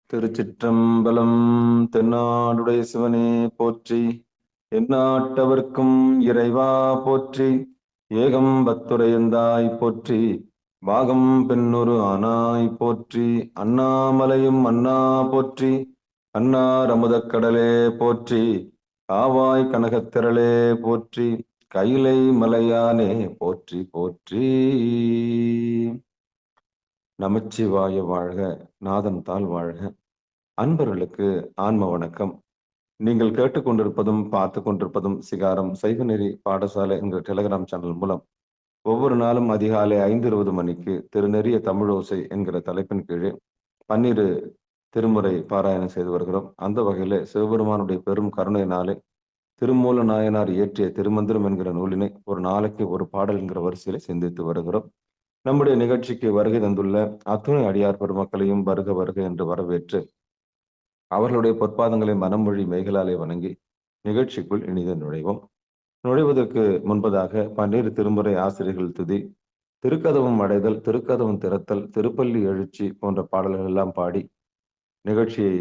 திருச்சிற்றம்பலம். தென்னாடுடைய சிவனே போற்றி, எந்நாட்டவர்க்கும் இறைவா போற்றி, ஏகம்பத்துரையந்தாய் போற்றி, பாகம் பெண்ணொரு ஆனாய் போற்றி, அண்ணாமலையும் அண்ணா போற்றி, அன்னார் அமுதக் கடலே போற்றி, காவாய் கனகத்திரளே போற்றி, கைலை மலையானே போற்றி போற்றி. நமச்சிவாய வாழ்க, நாதன் தாள் வாழ்க. அன்பர்களுக்கு ஆன்ம வணக்கம். நீங்கள் கேட்டுக்கொண்டிருப்பதும் பார்த்து கொண்டிருப்பதும் சிகாரம் சைவநெறி பாடசாலை என்கிற டெலிகிராம் சேனல் மூலம் ஒவ்வொரு நாளும் அதிகாலை 5:20 மணிக்கு திருநெறிய தமிழோசை என்கிற தலைப்பின் கீழே 12 திருமுறை பாராயணம் செய்து வருகிறோம். அந்த வகையில சிவபெருமானுடைய பெரும் கருணையினாலே திருமூல நாயனார் இயற்றிய திருமந்திரம் என்கிற நூலினை ஒரு நாளைக்கு ஒரு பாடல் என்கிற வரிசையில சிந்தித்து வருகிறோம். நம்முடைய நிகழ்ச்சிக்கு வருகை தந்துள்ள அத்துணை அடியார் பெருமக்களையும் வருக வருக என்று வரவேற்று அவர்களுடைய பொற்பாதங்களை மனமொழி மெய்களாலே வணங்கி நிகழ்ச்சிக்குள் இனித நுழைவோம். நுழைவதற்கு முன்பதாக 12 திருமுறை ஆசிரியர்கள் துதி, திருக்கதவம் அடைதல், திருக்கதவம் திறத்தல், திருப்பள்ளி எழுச்சி போன்ற பாடல்கள் எல்லாம் பாடி நிகழ்ச்சியை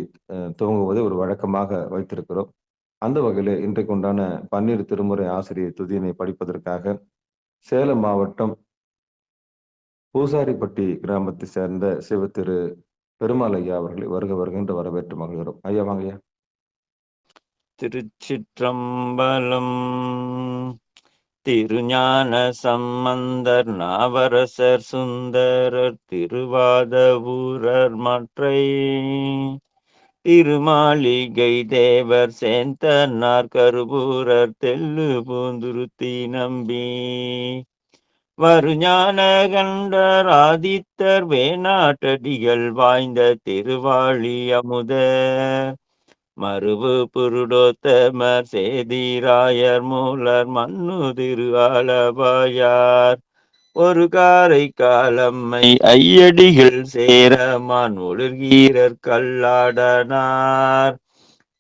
துவங்குவதை ஒரு வழக்கமாக வைத்திருக்கிறோம். அந்த வகையில் இன்றைக்கு உண்டான 12 திருமுறை ஆசிரியர் துதியினை படிப்பதற்காக சேலம் மாவட்டம் பூசாரிப்பட்டி கிராமத்தை சேர்ந்த சிவத்திரு பெருமாள் ஐயா அவர்களை வருக வருகின்ற வரவேற்று மகிழ்கிறோம். ஐயா வாங்க ஐயா. திருச்சிற்றம்பலம். திருஞான சம்பந்தர் நாவரசர் சுந்தரர் திருவாத ஊரர் மற்றை திருமாளிகை தேவர் சேந்தனார் கருவூரர் தெல்லு பூந்துருத்தி நம்பி வருஞான கண்டர் ஆதித்தர் வேணாட்டடிகள் வாய்ந்த திருவாழி அமுதர் மருவு புருடோத்தமர் சேதிராயர் மூலர் மண்ணு திரு ஆலவாயார் ஒரு காரை காலம்மை ஐயடிகள் சேரமான் ஒளிர்கீரர் கல்லாடனார்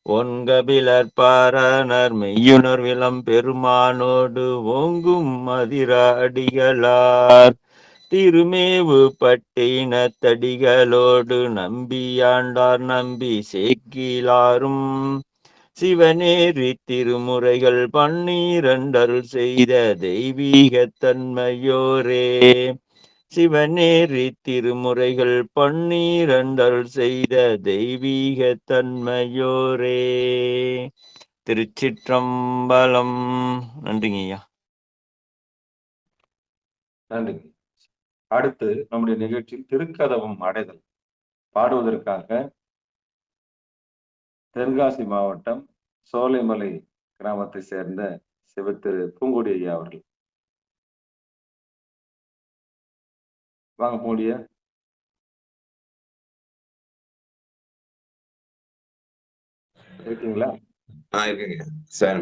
ஒன்கபிலர் பாரனர் மெய்யுணர் விளம் பெருமானோடு ஓங்கும் மதிராடிகளார் திருமேவு பட்டினத்தடிகளோடு நம்பியாண்டார் நம்பி சேக்கிலாரும் சிவநேரி திருமுறைகள் 12 செய்த தெய்வீக தன்மையோரே. சிவநேரி திருமுறைகள் 12 செய்த தெய்வீக தன்மையோரே. திருச்சிற்றம்பலம். நன்றிங்க ஐயா. நன்றி. அடுத்து நம்முடைய நிகழ்ச்சியில் திருக்கதவம் அடைதல் பாடுவதற்காக தென்காசி மாவட்டம் சோலைமலை கிராமத்தை சேர்ந்த சிவத்திரு பூங்குடி ஐயா அவர்கள். வாங்க பூங்குடியா. இருக்கீங்களா? இருக்குங்க சார்.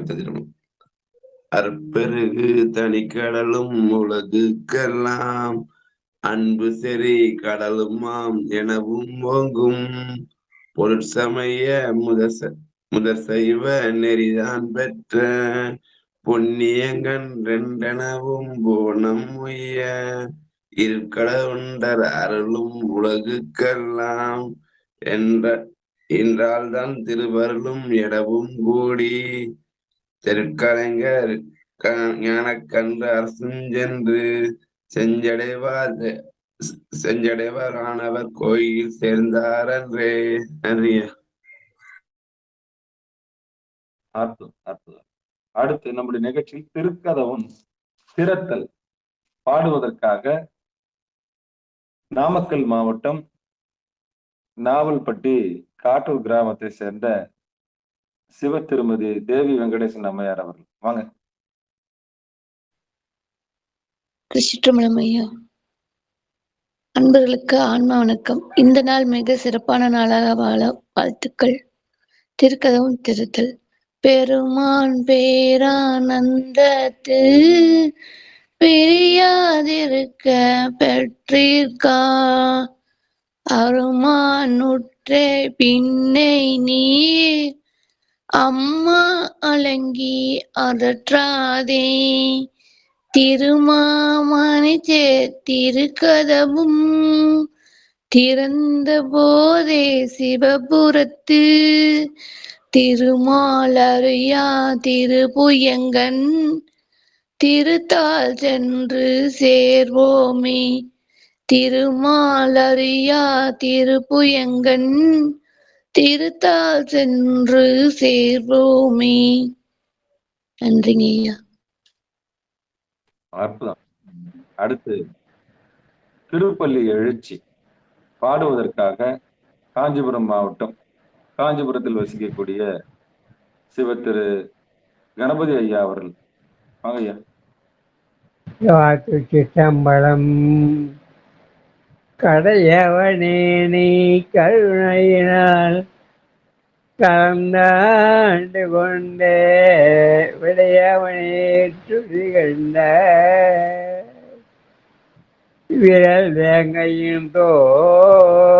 அற்பெருகு தனிக்கடலும் உலகுக்கெல்லாம் அன்பு செறி கடலுமாம் எனவும் ஓங்கும் பொருட்சமய முதற் சைவ நெறிதான் பெற்ற பொன்னியங்கன் ரெண்டெனவும் போனம் உய்ய இருக்கடவுண்டர் அருளும் உலகுக்கெல்லாம் என்றால்தான் திருவருளும் இடவும் கூடி தெற்கலைஞர் ஞானக்கன்று அரசுஞ்சென்று செஞ்சடைவார் ஆனவர் கோயில் சேர்ந்தார் அன்றே. நன்றிய. அற்புதம் அற்புதம். அடுத்து நம்முடைய நிகழ்ச்சியில் திருக்கதவம் திறத்தல் பாடுவதற்காக நாமக்கல் மாவட்டம் நாவல்பட்டி காட்டூர் கிராமத்தை சேர்ந்த சிவ திருமதி தேவி வெங்கடேசன் அம்மையார் அவர்கள். வாங்க. திருச்சிற்றம்பலம் ஐயா. அன்பர்களுக்கு ஆன்மா வணக்கம். இந்த நாள் மிக சிறப்பான நாளாக வாழ வாழ்த்துக்கள். திருக்கதவும் திருத்தல். பெருமான் பேரானந்தத்து பிரியாதிருக்க பெற்றிருக்கா அருமானுற்றே பின்னை நீர் அம்மா அலங்கி அகற்றாதே திருமாமணி திருக்கதவும் திறந்த போதே சிவபுரத்து திருமாலறியா திருப்புயங்கன் திருத்தாள் சென்று சேர்வோமே. திருமாலறியா திருப்புயங்கன் திருத்தாள் சென்று சேர்வோமே. நன்றிங்க ஐயா. அற்புதம். அடுத்து திருப்பள்ளி எழுச்சி பாடுவதற்காக காஞ்சிபுரம் மாவட்டம் காஞ்சிபுரத்தில் வசிக்கக்கூடிய சிவத்திரு கணபதி ஐயா அவர்கள். வாங்க ஐயா. சிற்றம்பலம். கடையவனே நீ கருணையினால் கலந்தாண்டு கொண்டே விடையவனே துதிகண்ட விரல் வேங்கையும் தோல்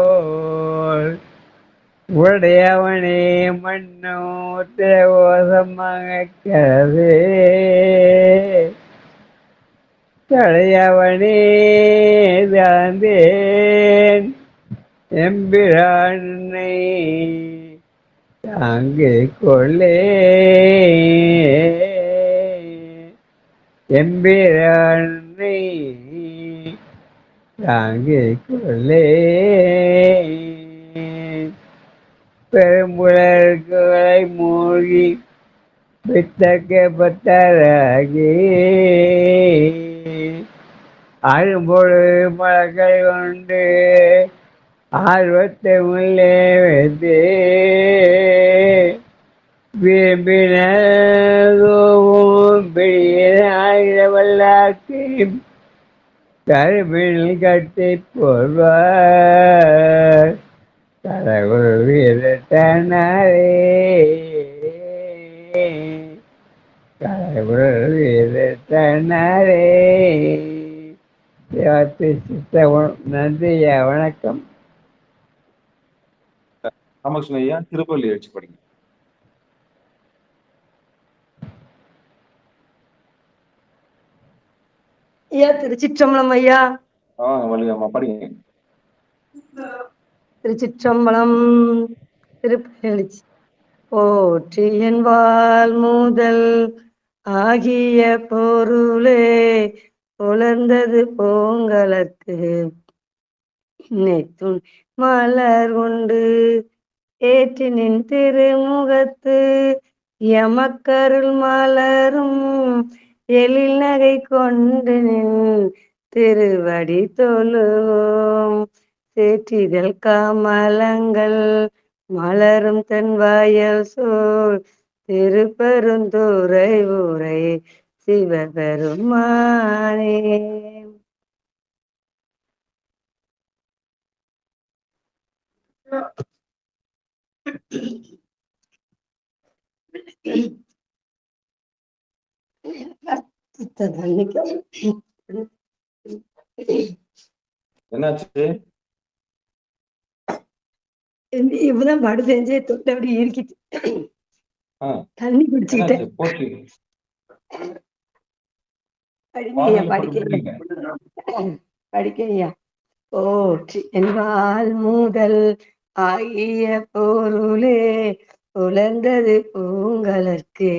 உடையவனே மண்ணோ தேவோசமாக கதே தடையவனே தாந்தேன் எம்பிரானை தாங்கிக் கொள்ளே எம்பிரானை தாங்கிக் கொள்ளே. பெரும்புலர்களை மூழ்கி பித்தக்க பத்தராகி அரும்பொழு மலர்கள் கொண்டு ஆர்வத்தை உள்ளே வைத்து விரும்பினோவும் பிடிவல்லாக்கி கருப்பில் கட்டி போடுவார் கடவுள் வீரட்டனாரே கடவுள் வீரட்டனாரே. நன்றியா, வணக்கம். ராமகிருஷ்ண ஐயா திருப்பள்ளி எழுச்சி படிங்க. ஐயா திருச்சிற்றம்பலம். ஐயா வலியம்மா படிங்க. திருச்சிற்றம்பலம். திருப்பள்ளி எழுச்சி. போற்றி என்பால் முதல் ஆகிய பொருளே உலர்ந்தது பொங்கலற்கு இன்னைத்தும் மலர் கொண்டு ஏற்றினின் திருமுகத்து எமக்கருள் மலரும் எழில் நகை கொண்டு நின் திருவடி தொழுவோம். சேற்றிதழ் கமலங்கள் மலரும் தென்வாயல் சோல் திருப்பெருந்துறை ஊரை சிவபெருமானே. என்னாச்சு? இப்பதான் படு செஞ்சே தொட்டபடி இருக்கிட்டு தண்ணி குடிச்சுக்கிட்டேன். படிக்கையா. போற்றி என்பால் முதல் ஆகிய பொருளே உலர்ந்தது பூங்கலர்க்கு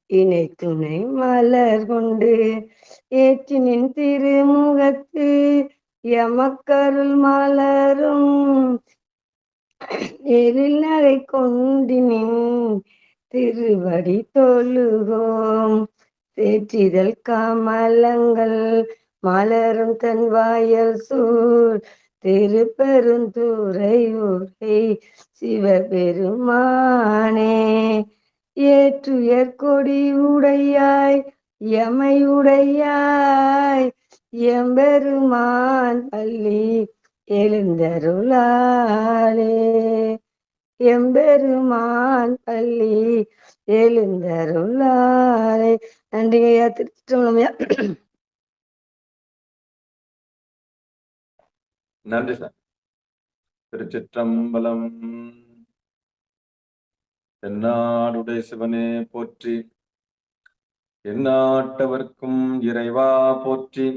இணை துணை மலர் கொண்டு ஏற்றினின் திருமுகத்து எமக்கருள் மலரும் எழில் நகை கொண்டினின் திருவடி தொழுவோம். சேற்றிதழ் கமலங்கள் மலரும் தன்வாயல் சூழ் திருப்பெருந்துறை ஊரை சிவபெருமானே. ஏற்றுயர் கொடி உடையாய் எமையுடையாய் எம்பெருமான் பள்ளி எழுந்தருளாலே எம்பெருமான் பள்ளி எழுந்தருளாலே. நன்றிங்கய்யா. திருச்சிற்றம்பலம்யா. நன்றி சார். திருச்சிற்றம்பலம். தென்னாடுடைய சிவனே போற்றி, எந்நாட்டவர்க்கும் இறைவா போற்றி,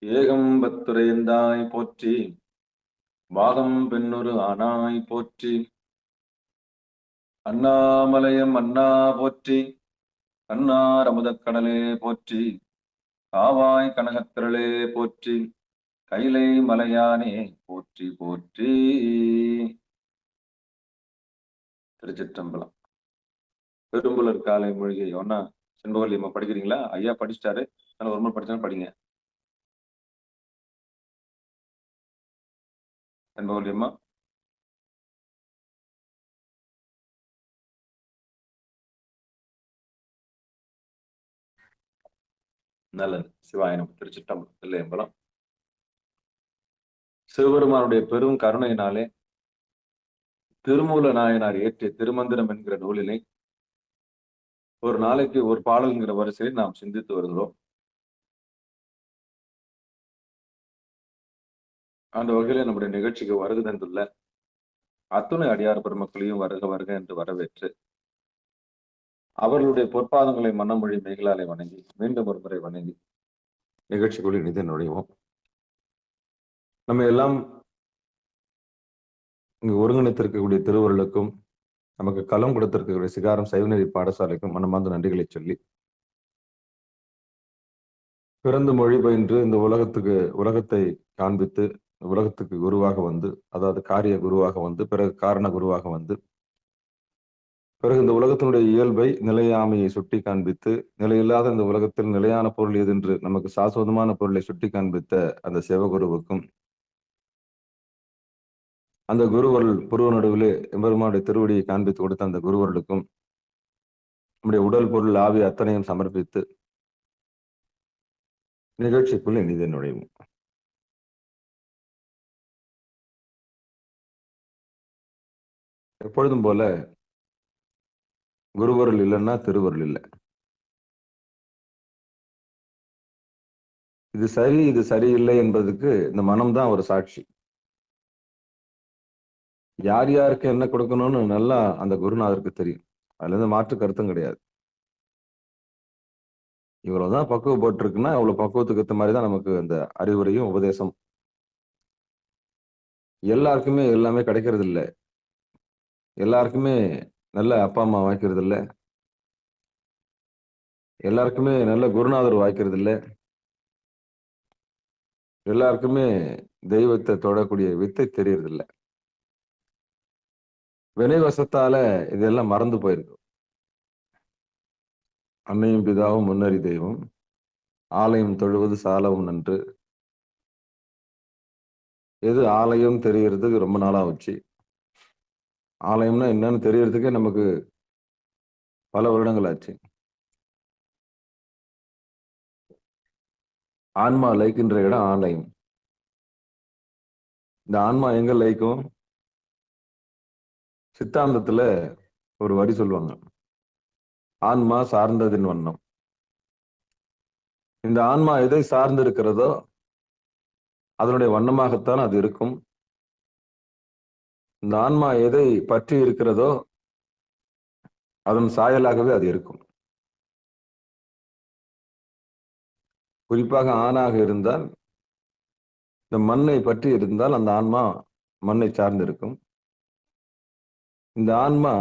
ஏகம்பத்துரையந்தாய் போற்றி, வாதம் பெண்ணொரு ஆனாய் போற்றி. அண்ணாமலையம் அண்ணா போற்றி. கண்ணார் அமுதக்கடலே போற்றி. காவாய் கனகத்திரளே போற்றி. கைலை மலையானே போற்றி போற்றி. திருச்சிற்றம்பலம். பெரும்புலர் காலை மூழ்கி ஒன்னா செண்பகவல்லியம்மா படிக்கிறீங்களா? ஐயா படிச்சிட்டாரு, ஒரு முறை படிச்சாலும் படிங்க. செண்பகவல்லியம்மா நல்லது. சிவாயனம். திருச்சிற்றம்பலம். தில்லையம்பலம். சிவபெருமானுடைய பெரும் கருணையினாலே திருமூல நாயனார் இயற்றிய திருமந்திரம் என்கிற நூலினை ஒரு நாளைக்கு ஒரு பாடல்ங்கிற வரிசையில் நாம் சிந்தித்து வருகிறோம். அந்த வகையில நம்முடைய நிகழ்ச்சிக்கு வருகை தந்துள்ள அத்துணை அடியார் பெருமக்களையும் வருக வருக என்று வரவேற்று அவர்களுடைய பொற்பாதங்களை மனமொழி மேகலாலை வணங்கி மீண்டும் ஒரு முறை வணங்கி நிகழ்ச்சிக்குள் இணைந்து நுழைவோம். நம்ம எல்லாம் இங்கு ஒருங்கிணைத்திருக்கக்கூடிய திருவருளுக்கும் நமக்கு களம் கொடுத்திருக்கக்கூடிய சிகாரம் சைவநெறி பாடசாலைக்கும் மனமார்ந்த நன்றிகளை சொல்லி, பிறந்து மொழி பயின்று இந்த உலகத்தை காண்பித்து உலகத்துக்கு குருவாக வந்து, அதாவது காரிய குருவாக வந்து, பிறகு காரண குருவாக வந்து, பிறகு இந்த உலகத்தினுடைய இயல்பை நிலையாமையை சுட்டி காண்பித்து, நிலையில்லாத இந்த உலகத்தில் நிலையான பொருள் எதென்று நமக்கு சாஸ்வதமான பொருளை சுட்டி காண்பித்த அந்த சிவகுருவுக்கும், அந்த குருவருள் புருவ நடுவிலே எம்பெருமானுடைய திருவடியை காண்பித்து கொடுத்த அந்த குருவருளுக்கும் நம்முடைய உடல் பொருள் ஆவி அத்தனையும் சமர்ப்பித்து நிகழ்ச்சிக்குள் இனிதே நுழைவும். எப்பொழுதும் போல குருவருள் இல்லைன்னா திருவருள் இல்லை. இது சரி இது சரியில்லை என்பதுக்கு இந்த மனம்தான் ஒரு சாட்சி. யார் யாருக்கு என்ன கொடுக்கணும்னு நல்லா அந்த குருநாதருக்கு தெரியும். அதுல இருந்து மாற்று கருத்தும் கிடையாது. இவ்வளவுதான் பக்குவப்பட்டிருக்குன்னா அவ்வளவு பக்குவத்துக்கு ஏற்ற மாதிரிதான் நமக்கு அந்த அறிவுரையும் உபதேசம். எல்லாருக்குமே எல்லாமே கிடைக்கிறது இல்லை. எல்லாருக்குமே நல்ல அப்பா அம்மா வாய்க்கிறது இல்லை. எல்லாருக்குமே நல்ல குருநாதர் வாய்க்கிறது இல்லை. எல்லாருக்குமே தெய்வத்தை தொடக்கூடிய வித்தை தெரியறது இல்லை. வினைவசத்தால இதெல்லாம் மறந்து போயிருக்கு. அன்னையும் பிதாவும் முன்னறி தெய்வம், ஆலயம் தொழுவது சாலவும் நன்று. எது ஆலயம் தெரியறதுக்கு ரொம்ப நாளா வச்சு, ஆலயம்னா என்னன்னு தெரியறதுக்கே நமக்கு பல வருடங்கள் ஆச்சு. ஆன்மா லயிக்கின்ற இடம் ஆலயம். இந்த ஆன்மா எங்க லயிக்கும்? சித்தாந்தத்துல ஒரு வரி சொல்லுவாங்க, ஆன்மா சார்ந்ததின் வண்ணம். இந்த ஆன்மா எதை சார்ந்து இருக்கிறதோ அதனுடைய வண்ணமாகத்தான் அது இருக்கும். இந்த ஆன்மா எதை பற்றி இருக்கிறதோ அதன் சாயலாகவே அது இருக்கும். குறிப்பாக ஆணாக இருந்தால் இந்த மண்ணை பற்றி இருந்தால் அந்த ஆன்மா மண்ணை சார்ந்து இருக்கும். இந்த ஆன்மா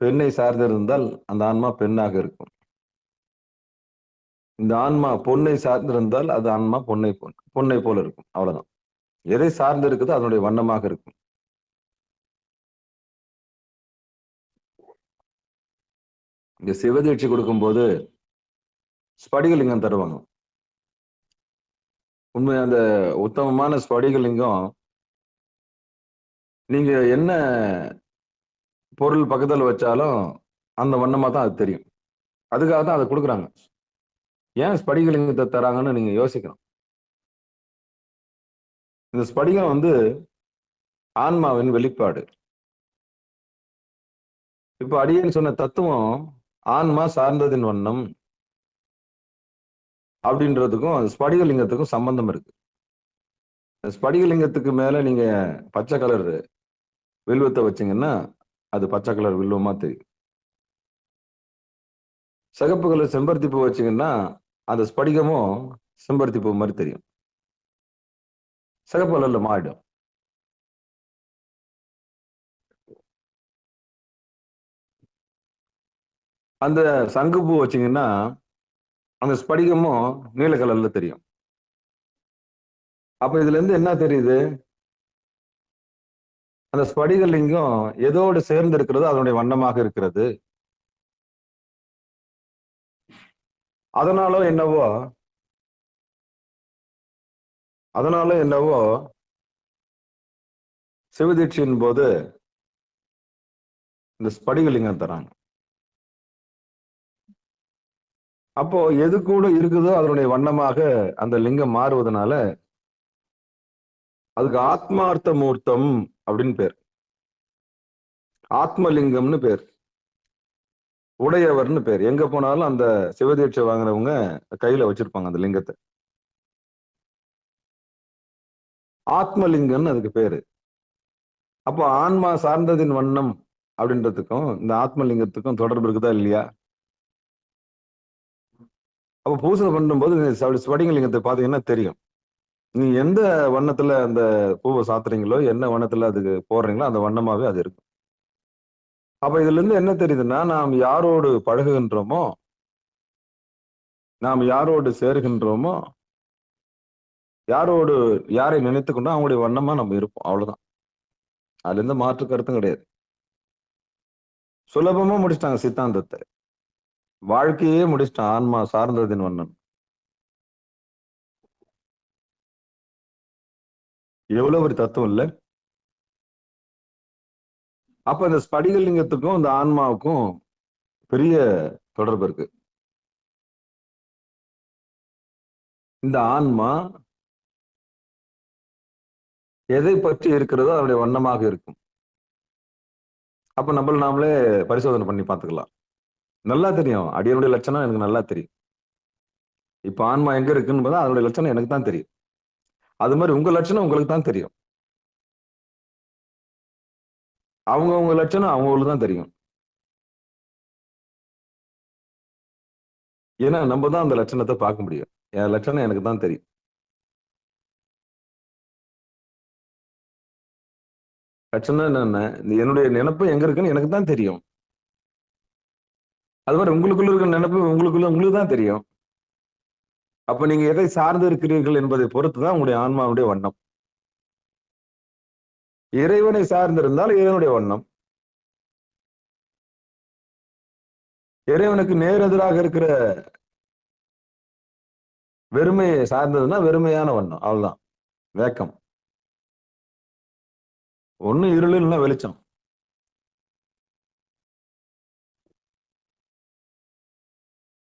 பெண்ணை சார்ந்திருந்தால் அந்த ஆன்மா பெண்ணாக இருக்கும். இந்த ஆன்மா பொன்னை சார்ந்திருந்தால் அது ஆன்மா பொன்னை போல இருக்கும். அவ்வளவுதான். எதை சார்ந்து இருக்குதோ அதனுடைய வண்ணமாக இருக்கும். இந்த சிவதீட்சை கொடுக்கும்போது ஸ்படிகலிங்கம் தருவாங்க. உண்மை அந்த உத்தமமான ஸ்படிகலிங்கம் நீங்க என்ன பொருள் பக்கத்தில் வச்சாலும் அந்த வண்ணமா தான் அது தெரியும். அதுக்காக தான் அதை கொடுக்குறாங்க. ஏன் ஸ்படிகலிங்கத்தை தராங்கன்னு நீங்க யோசிக்கணும். இந்த ஸ்படிகம் ஆன்மாவின் வெளிப்பாடு. இப்ப அடியேன்னு சொன்ன தத்துவம் ஆன்மா சார்ந்ததின் வண்ணம் அப்படின்றதுக்கும் அது ஸ்படிகலிங்கத்துக்கும் சம்பந்தம் இருக்கு. ஸ்படிகலிங்கத்துக்கு மேல நீங்க பச்சை கலர் வில்வத்தை வச்சீங்கன்னா அது பச்சை கலர் வில்வமா தெரியும். சிகப்பு கலர் செம்பருத்தி பூ வச்சீங்கன்னா அந்த ஸ்படிகமும் செம்பருத்தி பூ மாதிரி தெரியும். சிகப்பு கலர்ல மாறிடும். அந்த சங்குப்பூ வச்சீங்கன்னா அந்த ஸ்படிகமும் நீல கலர்ல தெரியும். அப்ப இதுல இருந்து என்ன தெரியுது? அந்த ஸ்படிக லிங்கம் எதோடு சேர்ந்து இருக்கிறதோ அதனுடைய வண்ணமாக இருக்கிறது. அதனால என்னவோ சிவதீட்சையின் போது இந்த ஸ்படிக லிங்கம் தராங்க. அப்போ எது கூட இருக்குதோ அதனுடைய வண்ணமாக அந்த லிங்கம் மாறுவதனால அதுக்கு ஆத்மார்த்த மூர்த்தம் அப்படின்னு பேர். ஆத்மலிங்கம்னு பேர், உடையவர்னு பேர். எங்க போனாலும் அந்த சிவதீட்சை வாங்குறவங்க கையில வச்சிருப்பாங்க அந்த லிங்கத்தை. ஆத்மலிங்கம்னு அதுக்கு பேரு. அப்போ ஆன்மா சார்ந்ததின் வண்ணம் அப்படின்றதுக்கும் இந்த ஆத்மலிங்கத்துக்கும் தொடர்பு இருக்குதா இல்லையா? அப்ப பூசை பண்ணும்போது ஸ்படிக லிங்கத்தை பாத்தீங்கன்னா தெரியும். நீ எந்த வண்ணத்துல அந்த பூவை சாத்துறீங்களோ, என்ன வண்ணத்துல அதுக்கு போடுறீங்களோ அந்த வண்ணமாவே அது இருக்கும். அப்ப இதுல இருந்து என்ன தெரியுதுன்னா, நாம் யாரோடு பழகுகின்றோமோ, நாம் யாரோடு சேருகின்றோமோ, யாரை நினைத்துக்கொண்டோ அவங்களுடைய வண்ணமா நம்ம இருப்போம். அவ்வளவுதான். அதுல இருந்து மாற்று கருத்தும் கிடையாது. சுலபமா முடிச்சிட்டாங்க சித்தாந்தத்தை. வாழ்க்கையே முடிச்சிட்டான் ஆன்மா சார்ந்ததின் வண்ணம். எவ்வளவு ஒரு தத்துவம் இல்ல? அப்ப இந்த ஸ்படிக லிங்கத்துக்கும் இந்த ஆன்மாவுக்கும் பெரிய தொடர்பு இருக்கு. இந்த ஆன்மா எதை பற்றி இருக்கிறதோ அதனுடைய வண்ணமாக இருக்கும். அப்ப நாமளே பரிசோதனை பண்ணி பார்த்துக்கலாம். நல்லா தெரியும், அடியனுடைய லட்சணம் எனக்கு நல்லா தெரியும். இப்ப ஆன்மா எங்க இருக்குன்னு அதனுடைய லட்சணம் எனக்கு தான் தெரியும். அது மாதிரி உங்க லட்சணம் உங்களுக்கு தான் தெரியும். அவங்கவுங்க லட்சணம் அவங்களுக்கு தான் தெரியும். ஏன்னா நம்ம தான் அந்த லட்சணத்தை பார்க்க முடியும். என் லட்சணம் எனக்கு தான் தெரியும். லட்சணம் என்னன்னா, என்னுடைய நினைப்பு எங்க இருக்குன்னு எனக்கு தான் தெரியும். அது மாதிரி உங்களுக்குள்ள இருக்கிற நினைப்பு உங்களுக்கு தான் தெரியும். அப்ப நீங்க எதை சார்ந்து இருக்கிறீர்கள் என்பதை பொறுத்துதான் உங்களுடைய ஆன்மாவுடைய வண்ணம். இறைவனை சார்ந்திருந்தால் இறைவனுடைய வண்ணம். இறைவனுக்கு நேரெதிராக இருக்கிற வெறுமையை சார்ந்ததுன்னா வெறுமையான வண்ணம். அவ்வளவுதான். வேக்கம். ஒண்ணு இருள் இல்லைன்னா வெளிச்சம்.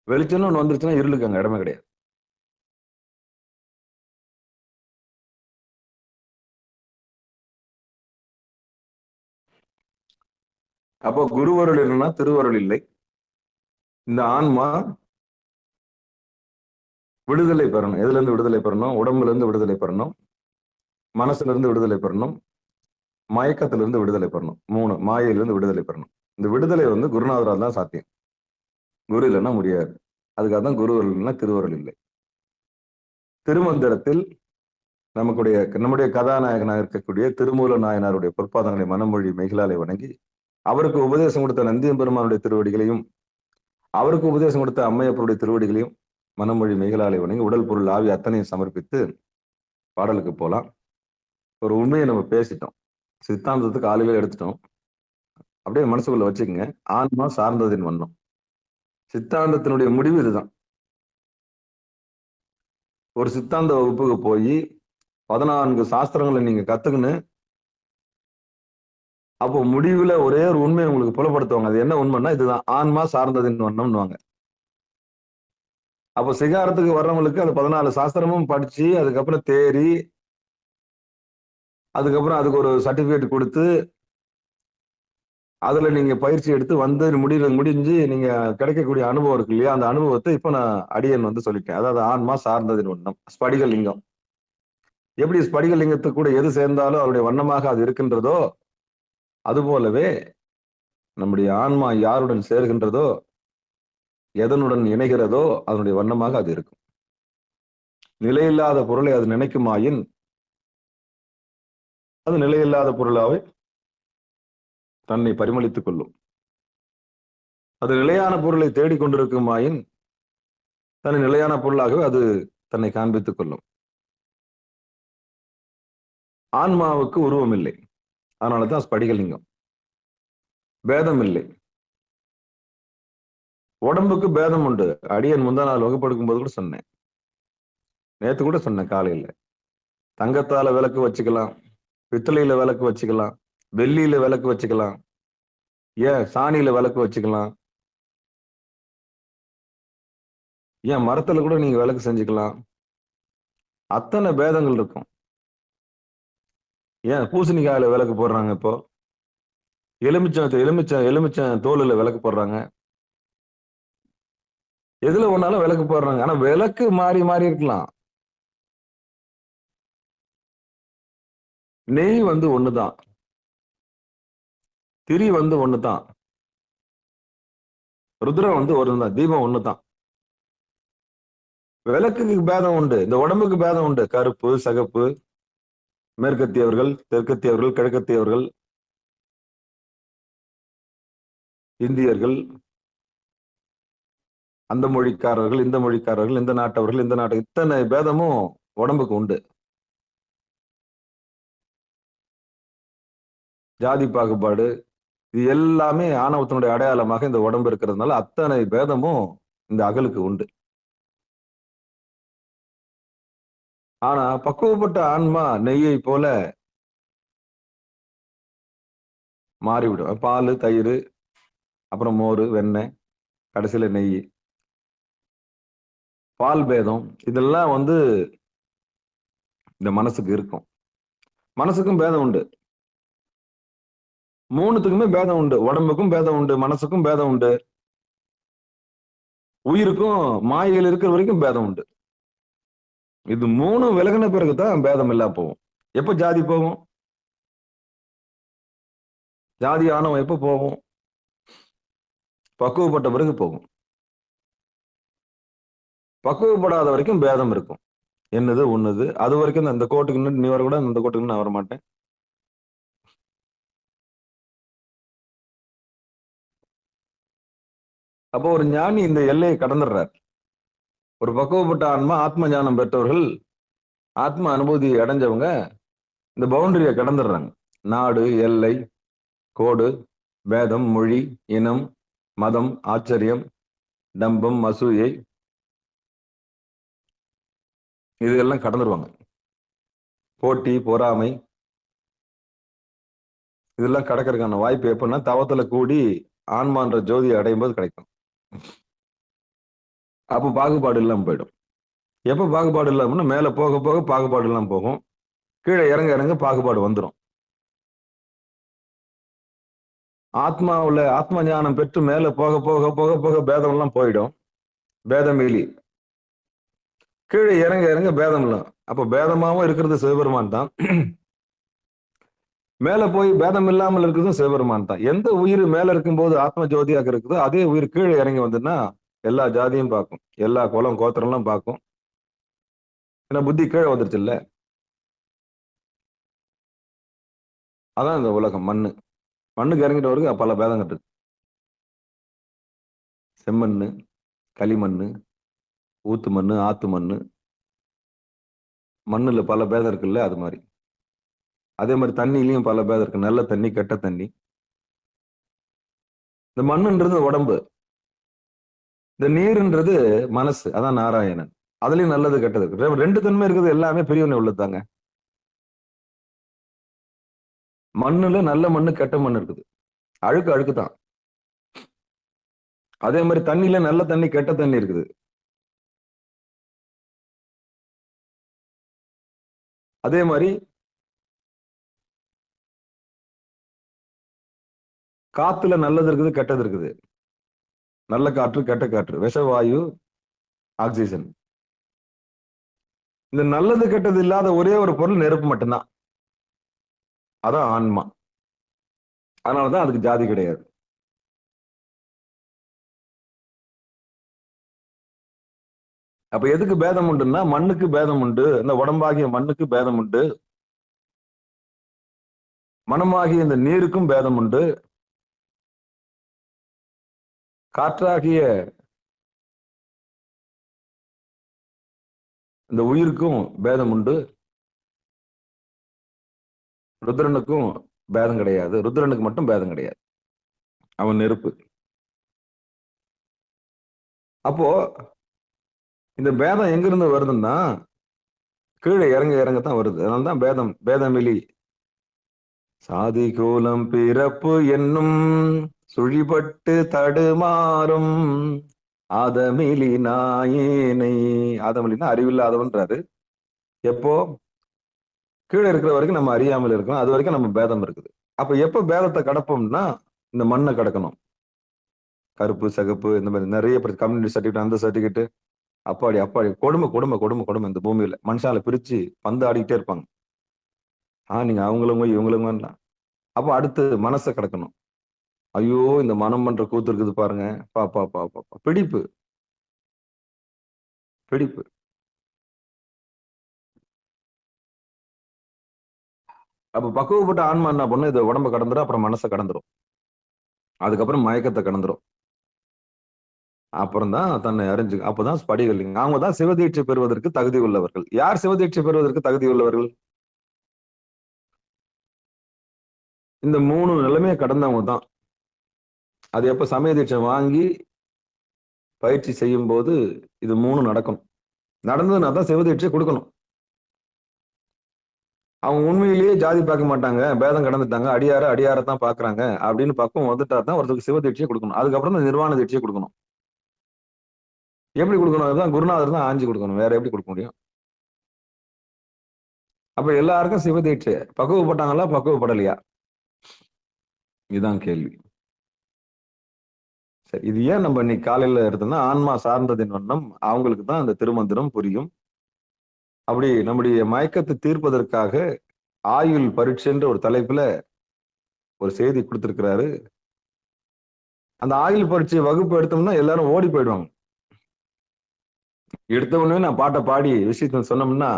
வெளிச்சம்னு ஒண்ணு வந்துருச்சுன்னா இருளுக்கு அங்க இடமே கிடையாது. அப்போ குருவருள் இல்லைன்னா திருவருள் இல்லை. இந்த ஆன்மா விடுதலை பெறணும். எதுல இருந்து விடுதலை பெறணும்? உடம்புல இருந்து விடுதலை பெறணும், மனசுல இருந்து விடுதலை பெறணும், மயக்கத்திலிருந்து விடுதலை பெறணும். 3 மாயையிலிருந்து விடுதலை பெறணும். இந்த விடுதலை குருநாதரால் தான் சாத்தியம். குரு இல்லைன்னா முடியாது. அதுக்காக தான் குருவருள் இல்லைன்னா திருவருள் இல்லை. திருமந்திரத்தில் நம்முடைய கதாநாயகனாக இருக்கக்கூடிய திருமூல நாயனாருடைய பொற்பாதங்களை மனமொழி மெய்களாலை வணங்கி, அவருக்கு உபதேசம் கொடுத்த நந்தியம்பெருமானுடைய திருவடிகளையும், அவருக்கு உபதேசம் கொடுத்த அம்மையப்பருடைய திருவடிகளையும் மனமொழி மெய்களாலை வணங்கி உடல் பொருள் ஆவி அத்தனையும் சமர்ப்பித்து பாடலுக்கு போலாம். ஒரு உண்மையை நம்ம பேசிட்டோம், சித்தாந்தத்துக்கு ஆளுவே எடுத்துட்டோம். அப்படியே மனசுக்குள்ள வச்சுக்கோங்க. ஆன்மா சார்ந்ததின் வண்ணம். சித்தாந்தத்தினுடைய முடிவு இதுதான். ஒரு சித்தாந்த வகுப்புக்கு போய் 14 சாஸ்திரங்களை நீங்க கத்துக்குன்னு, அப்போ முடிவுல ஒரே ஒரு உண்மையை உங்களுக்கு புலப்படுத்துவாங்க. அது என்ன உண்மைன்னா இதுதான், ஆன்மா சார்ந்ததின் வண்ணம்னுவாங்க. அப்போ சிகாரத்துக்கு வர்றவங்களுக்கு அது 14 சாஸ்திரமும் படிச்சு, அதுக்கப்புறம் தேறி, அதுக்கப்புறம் அதுக்கு ஒரு சர்டிபிகேட் கொடுத்து, அதுல நீங்க பயிற்சி எடுத்து முடிஞ்சு நீங்க கிடைக்கக்கூடிய அனுபவம் இருக்கு இல்லையா? அந்த அனுபவத்தை இப்ப நான் அடியன் சொல்லிட்டேன். அதாவது ஆன்மா சார்ந்ததின் வண்ணம் ஸ்படிக லிங்கம். எப்படி ஸ்படிக லிங்கத்துக்கு கூட எது சேர்ந்தாலும் அவருடைய வண்ணமாக அது இருக்கின்றதோ, அது போலவே நம்முடைய ஆன்மா யாருடன் சேர்கின்றதோ, எதனுடன் இணைகிறதோ அதனுடைய வண்ணமாக அது இருக்கும். நிலையில்லாத பொருளை அது நினைக்குமாயின் அது நிலையில்லாத பொருளாவை தன்னை பரிமளித்துக் கொள்ளும். அது நிலையான பொருளை தேடிக்கொண்டிருக்குமாயின் தன்னை நிலையான பொருளாகவே அது தன்னை காண்பித்துக் கொள்ளும். ஆன்மாவுக்கு உருவம் இல்லை, அதனாலதான் ஸ்படிகலிங்கம். பேதம் இல்லை. உடம்புக்கு பேதம் உண்டு. அடியன் முந்தா நாள் வகுப்படுக்கும் போது கூட சொன்னேன், நேத்து கூட சொன்னேன் காலையில. தங்கத்தால விளக்கு வச்சுக்கலாம், பித்தளையில விளக்கு வச்சுக்கலாம், வெள்ளியில விளக்கு வச்சுக்கலாம், ஏன் சாணியில விளக்கு வச்சுக்கலாம், ஏன் மரத்துல கூட நீங்க விளக்கு செஞ்சுக்கலாம். அத்தனை பேதங்கள் இருக்கும். ஏன் பூசணிக்காயில விளக்கு போடுறாங்க, இப்போ எலுமிச்சம் தோலுல விளக்கு போடுறாங்க, எதுல ஒன்னாலும் விளக்கு போடுறாங்க. ஆனா விளக்கு மாறி மாறி இருக்கலாம். நெய் ஒண்ணுதான், திரி ஒண்ணுதான், ருத்ரம் ஒண்ணுதான், தீபம் ஒண்ணுதான். விளக்குக்கு பேதம் உண்டு, இந்த உடம்புக்கு பேதம் உண்டு. கருப்பு, சகப்பு, மேற்கத்தியவர்கள், தெற்கத்தியவர்கள், கிழக்கத்தியவர்கள், இந்தியர்கள், அந்த மொழிக்காரர்கள், இந்த மொழிக்காரர்கள், இந்த நாட்டவர்கள், இந்த நாட்டு, இத்தனை பேதமும் உடம்புக்கு உண்டு. ஜாதி பாகுபாடு, இது எல்லாமே ஆணவத்தினுடைய அடையாளமாக இந்த உடம்பு இருக்கிறதுனால அத்தனை பேதமும் இந்த அகலுக்கு உண்டு. ஆனா பக்குவப்பட்ட ஆன்மா நெய்யை போல மாறிவிடும். பால், தயிர், அப்புறம் மோர், வெண்ணெய், கடைசியில நெய். பால் பேதம் இதெல்லாம் இந்த மனசுக்கு இருக்கும். மனசுக்கும் பேதம் உண்டு. மூணுத்துக்குமே பேதம் உண்டு. உடம்புக்கும் பேதம் உண்டு, மனசுக்கும் பேதம் உண்டு, உயிருக்கும் மாயையில் இருக்கிற வரைக்கும் பேதம் உண்டு. இது மூணு விலகின பிறகுதான் பேதம் இல்லா போகும். எப்ப ஜாதி போகும்? ஜாதி ஆணவம் எப்ப போகும்? பக்குவப்பட்ட பிறகு போகும். பக்குவப்படாத வரைக்கும் பேதம் இருக்கும். என்னது ஒண்ணுது, அது வரைக்கும் அந்த கோட்டுக்கு நீ வர கூட அந்த கோட்டுக்கு நான் வர மாட்டேன். அப்போ ஒரு ஞானி இந்த எல்லையை கடந்துடுறார். ஒரு பக்குவப்பட்ட ஆன்மா, ஆத்ம ஞானம் பெற்றவர்கள், ஆத்ம அனுபூதி அடைஞ்சவங்க இந்த பவுண்டரியை கடந்துடுறாங்க. நாடு, எல்லை, கோடு, பேதம், மொழி, இனம், மதம், ஆச்சரியம், டம்பம், அசூயை, இதெல்லாம் கடந்துருவாங்க. போட்டி, பொறாமை, இதெல்லாம் கடக்கிறதுக்கான வாய்ப்பு எப்படின்னா தவத்துல கூடி ஆன்மான்ற ஜோதியை அடையும் போது கிடைக்கும். அப்போ பாகுபாடு இல்லாம போயிடும். எப்ப பாகுபாடு இல்லாமன்னா மேல போக போக பாகுபாடு இல்லாம போகும், கீழே இறங்க இறங்க பாகுபாடு வந்துடும். ஆத்ம ஞானம் பெற்று மேல போக போக போக போக பேதம் எல்லாம் போயிடும். பேதம் இல்லி கீழே இறங்க இறங்க பேதம் இல்லை. அப்போ பேதமாவும் இருக்கிறது சிவபெருமான் தான், மேல போய் பேதம் இல்லாமல் இருக்கிறதும் சிவபெருமான் தான். எந்த உயிர் மேல இருக்கும்போது ஆத்ம ஜோதியாக இருக்குதோ அதே உயிர் கீழே இறங்கி வந்துன்னா எல்லா ஜாதியும் பார்க்கும், எல்லா குலம் கோத்திரம்லாம் பார்க்கும். ஏன்னா புத்தி கீழே வந்துருச்சு இல்ல. அதான் இந்த உலகம். மண்ணுக்கு இறங்கிட்ட வரைக்கும் பல பேதம் கட்டுது. செம்மண்ணு, களிமண்ணு, ஊத்து மண்ணு, ஆத்து மண்ணு, மண்ணுல பல பேதம் இருக்குல்ல, அது மாதிரி. அதே மாதிரி தண்ணிலையும் பல பேதம் இருக்கு, நல்ல தண்ணி, கெட்ட தண்ணி. இந்த மண்ணுன்றது உடம்பு, இந்த நீருன்றது மனசு, அதான் நாராயணன். அதுலயும் நல்லது கெட்டது இருக்கு. ரெண்டு தன்மை இருக்குது, எல்லாமே பெரியவனை உள்ளதாங்க. மண்ணுல நல்ல மண்ணு, கெட்ட மண்ணு இருக்குது. அழுக்கு தான். அதே மாதிரி தண்ணியில நல்ல தண்ணி, கெட்ட தண்ணி இருக்குது. அதே மாதிரி காத்துல நல்லது இருக்குது, கெட்டது இருக்குது. நல்ல காற்று, கெட்ட காற்று, விஷவாயு, ஆக்சிஜன். இந்த நல்லது கெட்டது இல்லாத ஒரே ஒரு பொருள் நெருப்பு மட்டும்தான். அதான் ஆன்மா. அதனாலதான் அதுக்கு ஜாதி கிடையாது. அப்ப எதுக்கு பேதம் உண்டுன்னா மண்ணுக்கு பேதம் உண்டு, இந்த உடம்பாகிய மண்ணுக்கு பேதம் உண்டு, மனமாகிய இந்த நீருக்கும் பேதம் உண்டு, காற்றாகிய இந்த உயிருக்கும் பேதம் உண்டு, ருத்ரனுக்கும் பேதம் கிடையாது. ருத்ரனுக்கு மட்டும் பேதம் கிடையாது, அவன் நெருப்பு. அப்போ இந்த பேதம் எங்கிருந்து வருதுன்னா கீழே இறங்க இறங்கத்தான் வருது. அதனால்தான் பேதமிலி சாதி கோலம் பிறப்பு என்னும் சுழிபட்டு தடுமாறும் ஆதமிலி நாயேனை. ஆதமிலினா அறிவில்லாதவன்றாரு. எப்போ கீழே இருக்கிற வரைக்கும் நம்ம அறியாமல் இருக்கணும், அது வரைக்கும் நம்ம பேதம் இருக்குது. அப்ப எப்ப பேதத்தை கடப்போம்னா இந்த மண்ணை கடக்கணும். கருப்பு சிகப்பு இந்த மாதிரி நிறைய கம்யூனிட்டி சர்டிபிகேட், அந்த சர்டிபிகேட், அப்பாடி அப்பாடி கொடுமை கொடுமை கொடுமை கொடுமை. இந்த பூமியில மனுஷால பிரிச்சு பந்து ஆடிக்கிட்டே இருப்பாங்க. நீங்க அவங்களும் இவங்களும். அப்ப அடுத்து மனசை கடக்கணும். ஐயோ இந்த மனம் பண்ற கூத்து இருக்குது பாருங்க, பா பா பா பா பிடிப்பு பிடிப்பு. அப்ப பக்குவப்பட்ட ஆன்மா என்ன பண்ணும், இது உடம்ப கடந்துரும், அப்புறம் மனசை கடந்துரும், அதுக்கப்புறம் மயக்கத்தை கடந்துரும், அப்புறம் தான் தன்னை அறிஞ்சு. அப்பதான் ஸ்படிகலிங்க. அவங்க தான் சிவதீட்சை பெறுவதற்கு தகுதி உள்ளவர்கள். யார் சிவதீட்சை பெறுவதற்கு தகுதி உள்ளவர்கள்? இந்த 3 நிலைமையை கடந்தவங்க தான். அது எப்ப சமய தீட்சை வாங்கி பயிற்சி செய்யும் போது இது 3 நடக்கணும். நடந்ததுன்னா தான் சிவதீட்சை கொடுக்கணும். அவங்க உண்மையிலேயே ஜாதி பார்க்க மாட்டாங்க, பேதம் கடந்துட்டாங்க, அடியாரத்தான் பாக்குறாங்க அப்படின்னு பக்கம் வந்துட்டா தான் ஒருத்தருக்கு சிவதீட்சையை கொடுக்கணும். அதுக்கப்புறம் தான் நிர்வாண தீட்சையை கொடுக்கணும். எப்படி கொடுக்கணும்? அதுதான் குருநாதர் தான் ஆஞ்சி கொடுக்கணும், வேற எப்படி கொடுக்க முடியும்? அப்ப எல்லாருக்கும் சிவதீட்சை பக்குவப்பட்டாங்களா பக்குவப்படலையா? இதுதான் கேள்வி. சரி, இது ஏன் நம்ம இன்னைக்கு காலையில எடுத்தோம்னா ஆன்மா சார்ந்ததின் வண்ணம் அவங்களுக்கு தான் அந்த திருமந்திரம் புரியும். அப்படி நம்முடைய மயக்கத்தை தீர்ப்பதற்காக ஆயுள் பரீட்சைன்ற ஒரு தலைப்புல ஒரு செய்தி கொடுத்திருக்கிறாரு. அந்த ஆயுள் பரீட்சை வகுப்பு எடுத்தோம்னா எல்லாரும் ஓடி போயிடுவாங்க. எடுத்த உடனே நான் பாட்டை பாடி விஷயத்த சொன்னோம்னா,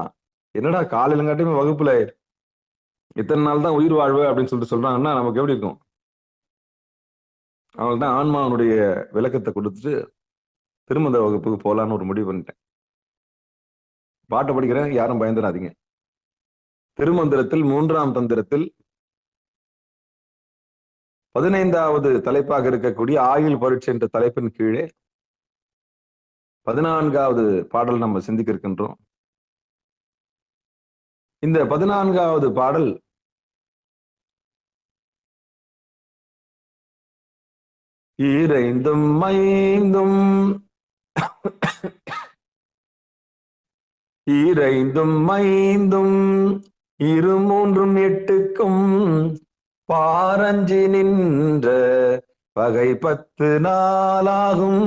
என்னடா காலையிலங்காட்டியுமே வகுப்புல இத்தனை நாள் தான் உயிர் வாழ்வு அப்படின்னு சொல்லிட்டு சொல்றாங்கன்னா நமக்கு எப்படி இருக்கும்? அவங்கள்ட்ட ஆன்மாவனுடைய விளக்கத்தை கொடுத்துட்டு திருமந்திர வகுப்புக்கு போலான்னு ஒரு முடிவு பண்ணிட்டேன். பாட்டை படிக்கிறேன், யாரும் பயந்துடாதீங்க. திருமந்திரத்தில் 3ஆம் தந்திரத்தில் 15வது தலைப்பாக இருக்கக்கூடிய ஆயுள் பரீட்சை என்ற தலைப்பின் கீழே 14வது பாடல் நம்ம சிந்திக்க இருக்கின்றோம். இந்த 14வது பாடல் ஈரைந்தும் ஐந்தும் ஈரைந்தும் ஐந்தும் 2 3 8க்கும் பாரஞ்சி நின்ற பகை 10 நாளாகும்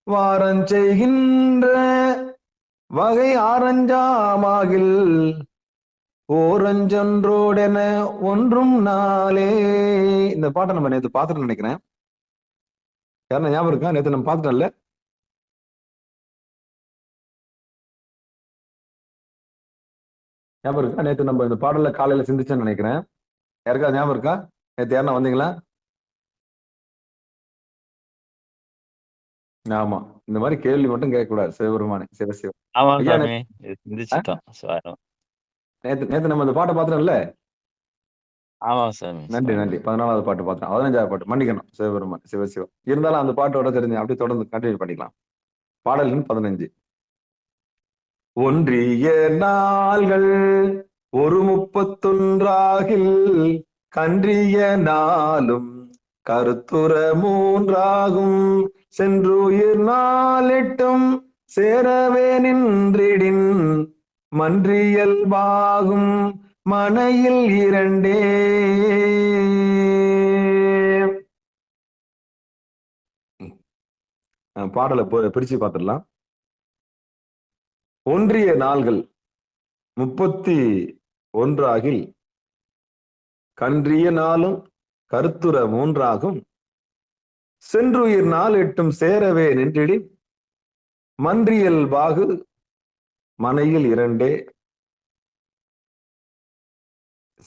வாரஞ்செய்கின்ற வகை ஆரஞ்சாமாகில் ஓரஞ்சொன்றோடென ஒன்றும் நாளே. இந்த பாட்டை நம்ம நேற்று பார்த்துட்டு நினைக்கிறேன். யாருன்னா ஞாபகம் இருக்கா? நேற்று நம்ம பார்த்துட்டோம்ல. ஞாபகம் இருக்கா? நேற்று நம்ம இந்த பாடல காலையில சிந்திச்சேன்னு நினைக்கிறேன். யாருக்கா ஞாபகம் இருக்கா? நேற்று யாருன்னா வந்தீங்களா? ஆமா, இந்த மாதிரி கேள்வி மட்டும் கேட்க கூடாது. சிவபெருமானே சிவசிவம். நேத்து நம்ம இந்த பாட்டை பாத்துறோம்ல. நன்றி நன்றி. 14வது பாட்டு பார்த்தோம், 15வது பாட்டு. மன்னிக்கணும், சிவபெருமான் சிவசிவம். இருந்தாலும் அந்த பாட்டோட தெரிஞ்சு அப்படியே தொடர்ந்து கண்டினியூ பண்ணிக்கலாம். பாடல் எண் 15. ஒன்றிய நாள்கள் ஒரு 31ஆகில் கன்றிய நாளும் கருத்துர 3ஆகும் சென்றுயிர் 4 சேரவே நின்றிடின் மன்றியல்பாகும் மனையில் 2. பாடலை பிரிச்சு பார்த்துடலாம். ஒன்றிய நாள்கள் 31ஆகில் கன்றிய நாளும் கருத்துர 3ஆகும் சென்றுயிர் 4 சேரவே நின்றிடி மன்றியல் பாகு மனையில் 2.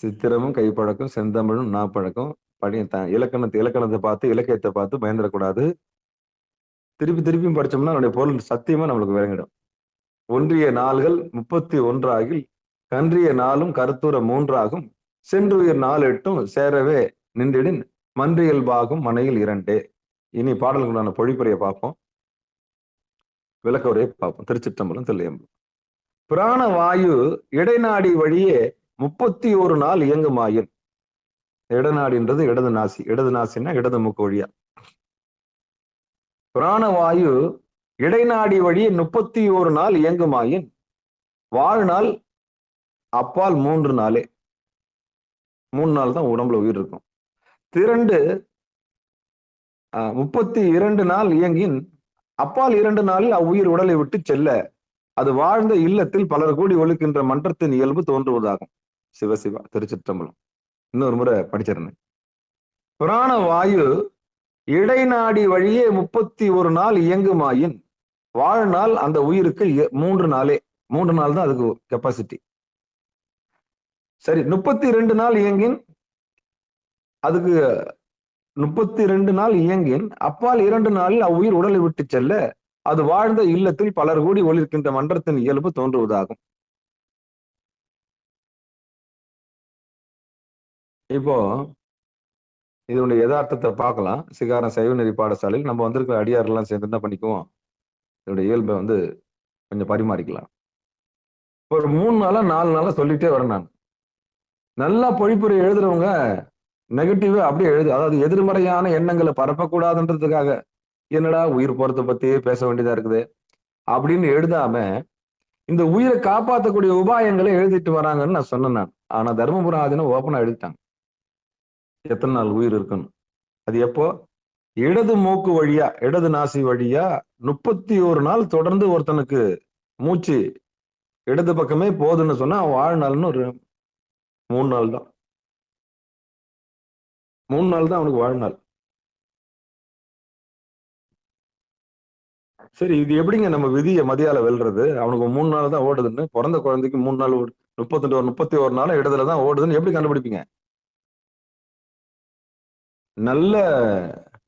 சித்திரமும் கைப்பழக்கம் செந்தமிழும் நாப்பழக்கம் இலக்கணத்தை பார்த்து இலக்கியத்தை பார்த்து பயந்துடக்கூடாது. திருப்பியும் படிச்சோம்னா அதனுடைய பொருள் சத்தியமா நம்மளுக்கு விளங்கிடும். ஒன்றிய நாள்கள் 31 ஆகில் கன்றிய நாளும் கருத்துற 3 ஆகும். சென்றுயிர் 4 8 சேரவே நின்றிடின் மன்றியல் பாகும் மனையில் 2. இனி பாடல்களான பொழிப்புரையை பார்ப்போம், விளக்க உரையை பார்ப்போம். திருச்சிற்றம்பலம் தில்லையம்பலம். பிராண வாயு இடைநாடி வழியே 31 நாள் இயங்குமாயின். இடநாடின்றது இடது நாசி, இடது நாசின்னா இடது மூக்கு வழியா. பிராணவாயு இடைநாடி வழியே 31 நாள் இயங்குமாயின் வாழ்நாள் அப்பால் 3 நாளே. 3 நாள் தான் உடம்புல உயிர் இருக்கும். திரண்டு 32 நாள் இயங்கின் அப்பால் 2 நாளில் அவ்வுயிர் உடலை விட்டு செல்ல அது வாழ்ந்த இல்லத்தில் பலர் கூடி ஒழுக்கின்ற மன்றத்தின் இயல்பு தோன்றுவதாகும். சிவசிவா. திருச்சிற்றம்பலம். இன்னொரு முறை படிச்சிருந்தேன். பிராண வாயு இடைநாடி வழியே 31 நாள் இயங்குமாயின் வாழ்நாள் அந்த உயிருக்கு 3 நாளே. 3 நாள் தான் அதுக்கு கெப்பாசிட்டி. சரி, 32 நாள் இயங்கின் அதுக்கு 32 நாள் இயங்கின் அப்பால் 2 நாளில் அவ்வுயிர் உடலை விட்டு செல்ல அது வாழ்ந்த இல்லத்தில் பலர் கூடி ஒளிர்க்கின்ற மன்றத்தின் இயல்பு தோன்றுவதாகும். இப்போ இதனுடைய யதார்த்தத்தை பார்க்கலாம். சிகாரம் சைவ நெறி பாடசாலையில் நம்ம வந்திருக்கிற அடியாரெல்லாம் சேர்ந்து என்ன பண்ணிக்குவோம், இதனுடைய இயல்பை கொஞ்சம் பரிமாறிக்கலாம். ஒரு 3 நாளா 4 நாளா சொல்லிட்டே வரேன் நான். நல்லா பொழிப்புரை எழுதுறவங்க நெகட்டிவா அப்படியே எழுது, அதாவது எதிர்மறையான எண்ணங்களை பரப்பக்கூடாதுன்றதுக்காக என்னடா உயிர் போறதை பத்தியே பேச வேண்டியதா இருக்குது அப்படின்னு எழுதாம இந்த உயிரை காப்பாற்றக்கூடிய உபாயங்களை எழுதிட்டு வராங்கன்னு நான் சொன்னேன் நான். ஆனா தர்மபுரம் ஆதீனம் ஓப்பனா எழுதிட்டாங்க எத்தனை நாள் உயிர் இருக்குன்னு. அது எப்போ? இடது மூக்கு வழியா, இடது நாசி வழியா 31 நாள் தொடர்ந்து ஒருத்தனுக்கு மூச்சு இடது பக்கமே போதுன்னு சொன்னா அவன் வாழ்நாள்னு ஒரு 3 நாள் தான். 3 நாள் தான் அவனுக்கு வாழ்நாள். சரி, இது எப்படிங்க நம்ம விதியை மதியால வெல்றது? அவனுக்கு 3 நாள் தான் ஓடுதுன்னு, பிறந்த குழந்தைக்கு 3 நாள் 31 நாள் இடத்துல தான் ஓடுதுன்னு எப்படி கண்டுபிடிப்பீங்க? நல்ல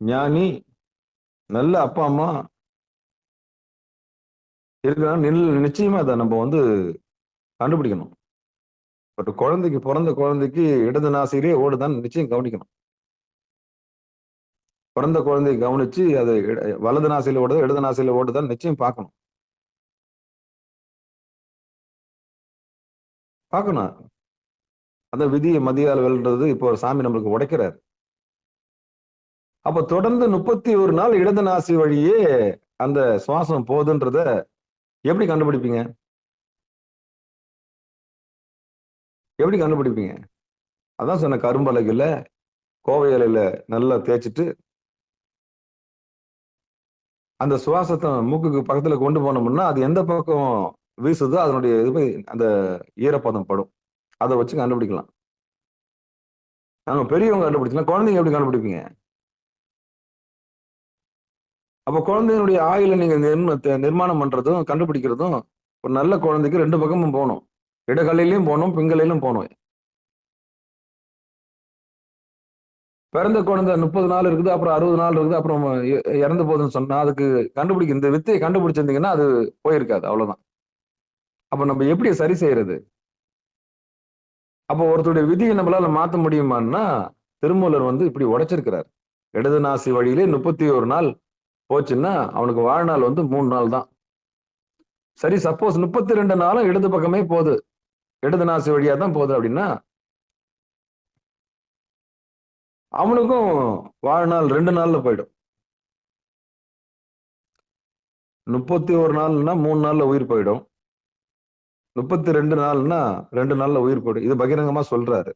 ஞானி, நல்ல அப்பா அம்மா இருக்கிறாங்க நிச்சயமா அதை நம்ம கண்டுபிடிக்கணும். ஒரு குழந்தைக்கு, பிறந்த குழந்தைக்கு இடது நாசிலே ஓடுதான்னு நிச்சயம் கவனிக்கணும். பிறந்த குழந்தையை கவனிச்சு அது வலது நாசில ஓடுதா இடது நாசில ஓடுதான்னு நிச்சயம் பார்க்கணும். அந்த விதியை மதியால் வெல்றது இப்போ சாமி நம்மளுக்கு உடைக்கிறார். அப்ப தொடர்ந்து 31 நாள் இடது நாசி வழியே அந்த சுவாசம் போகுதுன்றத எப்படி கண்டுபிடிப்பீங்க? அதான் சொன்ன, கரும்பலகையில கோவை இலையில நல்லா தேய்ச்சிட்டு அந்த சுவாசத்தை மூக்குக்கு பக்கத்துல கொண்டு போனோம்னா அது எந்த பக்கம் வீசுதோ அதனுடைய அந்த ஈரப்பதம் படும். அதை வச்சு கண்டுபிடிக்கலாம். நாங்க பெரியவங்க கண்டுபிடிக்கலாம், குழந்தைங்க எப்படி கண்டுபிடிப்பீங்க? அப்ப குழந்தையினுடைய ஆயுளை நீங்க நிர்மாணம் பண்றதும் கண்டுபிடிக்கிறதும் ஒரு நல்ல குழந்தைக்கு 2 பக்கமும் போகணும். இடகலையிலும் போகணும், பிங்கலையிலும் போகணும். பிறந்த குழந்தை 30 நாள் இருக்குது, அப்புறம் 60 நாள் இருக்குது, அப்புறம் இறந்து போகுதுன்னு சொன்னா அதுக்கு இந்த வித்தையை கண்டுபிடிச்சிருந்தீங்கன்னா அது போயிருக்காது, அவ்வளவுதான். அப்ப நம்ம எப்படி சரி செய்யறது? அப்போ ஒருத்தருடைய விதியை நம்மளால மாற்ற முடியுமான்னா திருமூலர் இப்படி உடைச்சிருக்கிறார். இடது நாசி வழியிலே 31 நாள் போச்சுன்னா அவனுக்கு வாழ்நாள் 3 நாள் தான். சரி, சப்போஸ் 32 நாளும் இடது பக்கமே போகுது, இடது நாசி வழியா தான் போகுது அப்படின்னா அவனுக்கும் வாழ்நாள் 2 நாள்ல போயிடும். 31 நாள்னா 3 நாள்ல உயிர் போயிடும். 32 நாள்னா 2 நாள்ல உயிர் போயிடும். இது பகிரங்கமா சொல்றாரு.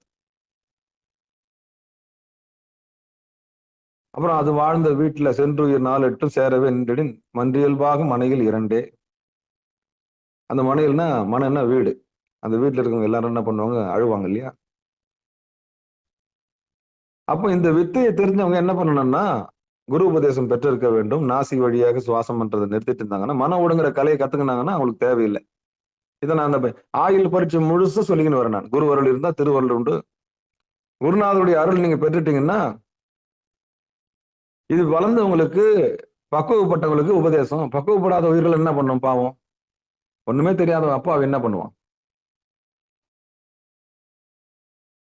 அப்புறம் அது வாழ்ந்த வீட்டுல சென்றுயிர் 4 8 சேரவே நின்றிடின் மன்றியல்பாக மனையில் 2. அந்த மனையில்னா மனைன்னா வீடு. அந்த வீட்டுல இருக்கவங்க எல்லாரும் என்ன பண்ணுவாங்க, அழுவாங்க இல்லையா? அப்போ இந்த வித்தையை தெரிஞ்சவங்க என்ன பண்ணணும்னா குரு உபதேசம் பெற்றிருக்க வேண்டும். நாசி வழியாக சுவாசம் பண்றதை நிறுத்திட்டு இருந்தாங்கன்னா, மன ஒடுங்குற கலையை கத்துக்கினாங்கன்னா அவங்களுக்கு தேவையில்லை. இதை நான் அந்த ஆயுள் பரீட்சை முழுசா சொல்லிக்கின்னு வரேன் நான். குருவருள் இருந்தா திருவருள் உண்டு, குருநாதருடைய அருள் நீங்க பெற்றுட்டீங்கன்னா இது வளர்ந்தவங்களுக்கு, பக்குவப்பட்டவங்களுக்கு உபதேசம். பக்குவப்படாத உயிர்கள் என்ன பண்ணும் பாவம்? ஒண்ணுமே தெரியாத அப்பா என்ன பண்ணுவான்?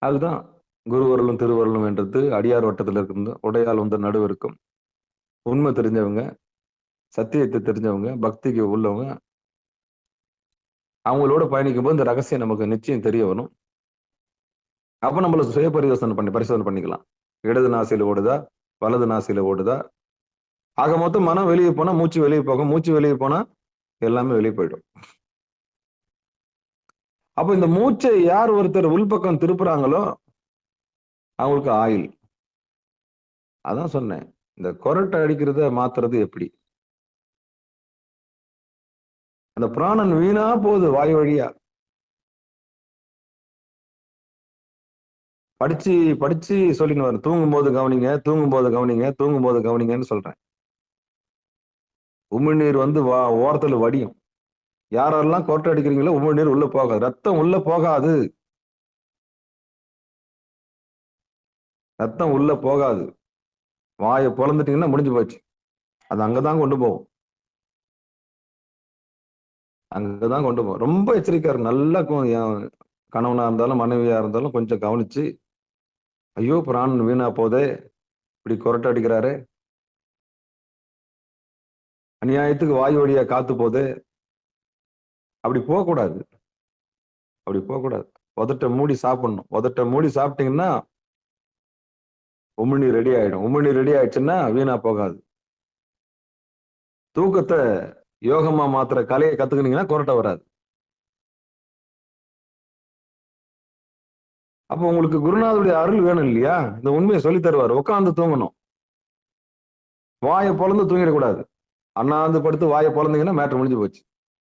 அதுதான் குருவருளும் திருவருளும் என்றது அடியார் வட்டத்தில் இருந்து உடையால் வந்து நடுவு இருக்கும். உண்மை தெரிஞ்சவங்க, சத்தியத்தை தெரிஞ்சவங்க, பக்திக்கு உள்ளவங்க, அவங்களோட பயணிக்கும் போது இந்த ரகசியம் நமக்கு நிச்சயம் தெரிய வரும். அப்ப நம்மள சுய பரிசோதனை பண்ணிக்கலாம். இடது நாசியில ஓடுதா, வலது நாசியில ஓடுதா? ஆக மொத்தம் மனம் வெளியே போனா மூச்சு வெளியே போகும், மூச்சு வெளியே போனா எல்லாமே வெளியே போயிடும். அப்ப இந்த மூச்சை யார் ஒருத்தர் உள்பக்கம் திருப்புறாங்களோ அவங்களுக்கு ஆயில். அதான் சொன்னேன், இந்த கொரட்டை அடிக்கிறத மாத்துறது எப்படி? அந்த பிராணன் வீணா போகுது வாய் வழியா. படிச்சு படிச்சு சொல்லின்னு வர, தூங்கும் போது கவனிங்க, தூங்கும் போது கவனிங்க, தூங்கும் போது கவனிங்கன்னு சொல்றேன். உமிழ்நீர் வந்து ஓரத்துல வடியும். யாரெல்லாம் கொரட்டை அடிக்கிறீங்களோ உமிழ்நீர் உள்ள போகாது, ரத்தம் உள்ள போகாது, ரத்தம் உள்ள போகாது. வாயை பொழந்துட்டீங்கன்னா முடிஞ்சு போச்சு. அது அங்கதான் கொண்டு போகும், அங்கதான் கொண்டு போகும். ரொம்ப எச்சரிக்கையா இருக்கு. நல்லா கணவனா இருந்தாலும் மனைவியா இருந்தாலும் கொஞ்சம் கவனிச்சு, ஐயோ பிராணன் வீணா போதே, இப்படி கொரட்டை அடிக்கிறாரு, அநியாயத்துக்கு வாயு வழியா காத்து போதே, அப்படி போகக்கூடாது, அப்படி போகக்கூடாது. உதட்ட மூடி சாப்பிடணும். உதட்ட மூடி சாப்பிட்டீங்கன்னா உமிழ்நீர் ரெடி ஆயிடும். உமிழ்நீர் ரெடி ஆயிடுச்சுன்னா வீணா போகாது. தூக்கத்தை யோகமா மாத்திர கலையை கத்துக்கினீங்கன்னா கொரட்டை வராது. அப்போ உங்களுக்கு குருநாதருடைய அருள் வேணும் இல்லையா? இந்த உண்மையை சொல்லி தருவார். உட்காந்து தூங்கணும், வாயை பொழந்து தூங்கிடக்கூடாது. அண்ணாந்து படுத்து வாயை பொழந்தீங்கன்னா மேட்ரு முடிஞ்சு போச்சு.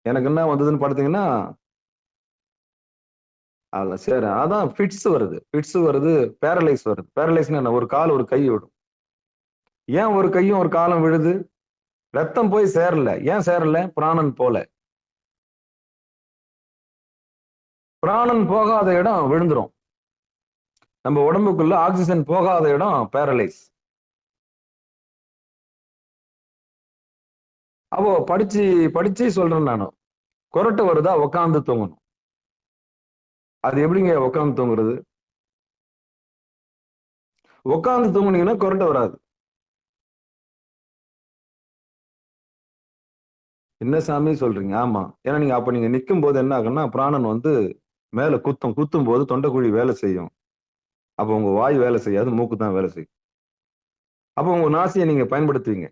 எனக்கு என்ன வந்ததுன்னு படுத்தீங்கன்னா அதுல சரி. அதான் ஃபிட்ஸ் வருது, ஃபிட்ஸ் வருது, பேரலைஸ் வருது. பேரலைஸ்னா என்ன? ஒரு கால் ஒரு கை விடும். ஏன் ஒரு கையும் ஒரு காலம் விழுது? ரத்தம் போய் சேரல. ஏன் சேரல? பிராணன் போல. பிராணன் போகாத இடம் விழுந்துரும். நம்ம உடம்புக்குள்ள ஆக்சிஜன் போகாத இடம் பேரலைஸ். அப்போ படிச்சு படிச்சு சொல்றேன் நானும். கொரட்டை வருதா உட்காந்து தூங்கணும். அது எப்படிங்க உட்காந்து தூங்குறது? உட்காந்து தூங்குனீங்கன்னா கொரட்டை வராது. என்ன சாமி சொல்றீங்க? ஆமா, ஏன்னா நீங்க அப்ப நீங்க நிக்கும் போது என்ன ஆகும்னா பிராணன் வந்து மேல குத்தும் போது தொண்டைக்குழி வேலை செய்யும். அப்ப உங்க வாய் வேலை செய்யாது, மூக்கு தான் வேலை செய்யும். அப்ப உங்க நாசியை நீங்க பயன்படுத்துவீங்க.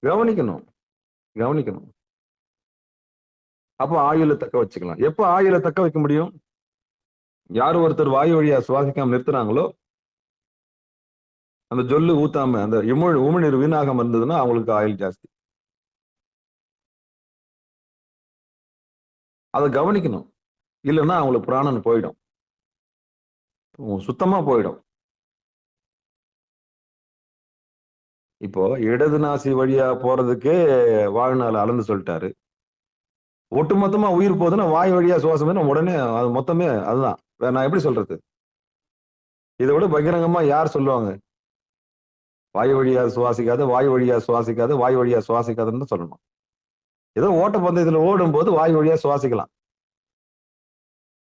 கவனிக்கணும், கவனிக்கணும். அப்ப ஆயுளை தக்க வச்சுக்கலாம். எப்ப ஆயுளை தக்க வைக்க முடியும்? யார் ஒருத்தர் வாயு வழியா சுவாசிக்காம நிறுத்துறாங்களோ, அந்த ஜொல்லு ஊத்தாம அந்த உமிழ்நீர் வீணாகாம இருந்ததுன்னா அவங்களுக்கு ஆயுள் ஜாஸ்தி. அதை கவனிக்கணும். இல்லைன்னா அவங்களுக்கு பிராணன் போயிடும், சுத்தமா போயிடும். இப்போ இடது நாசி வழியா போறதுக்கே வாழ்நாள் அளந்து சொல்லிட்டாரு. ஒட்டுமொத்தமா உயிர் போகுதுன்னா வாய் வழியா சுவாசம் உடனே அது மொத்தமே அதுதான். நான் எப்படி சொல்றது? இதை விட பகிரங்கமா யார் சொல்லுவாங்க? வாய் வழியா சுவாசிக்காத, வாய் வழியா சுவாசிக்காத, வாய் வழியா சுவாசிக்காதுன்னு சொல்லணும். ஏதோ ஓட்டப்பந்தயத்துல ஓடும் போது வாய் வழியா சுவாசிக்கலாம்.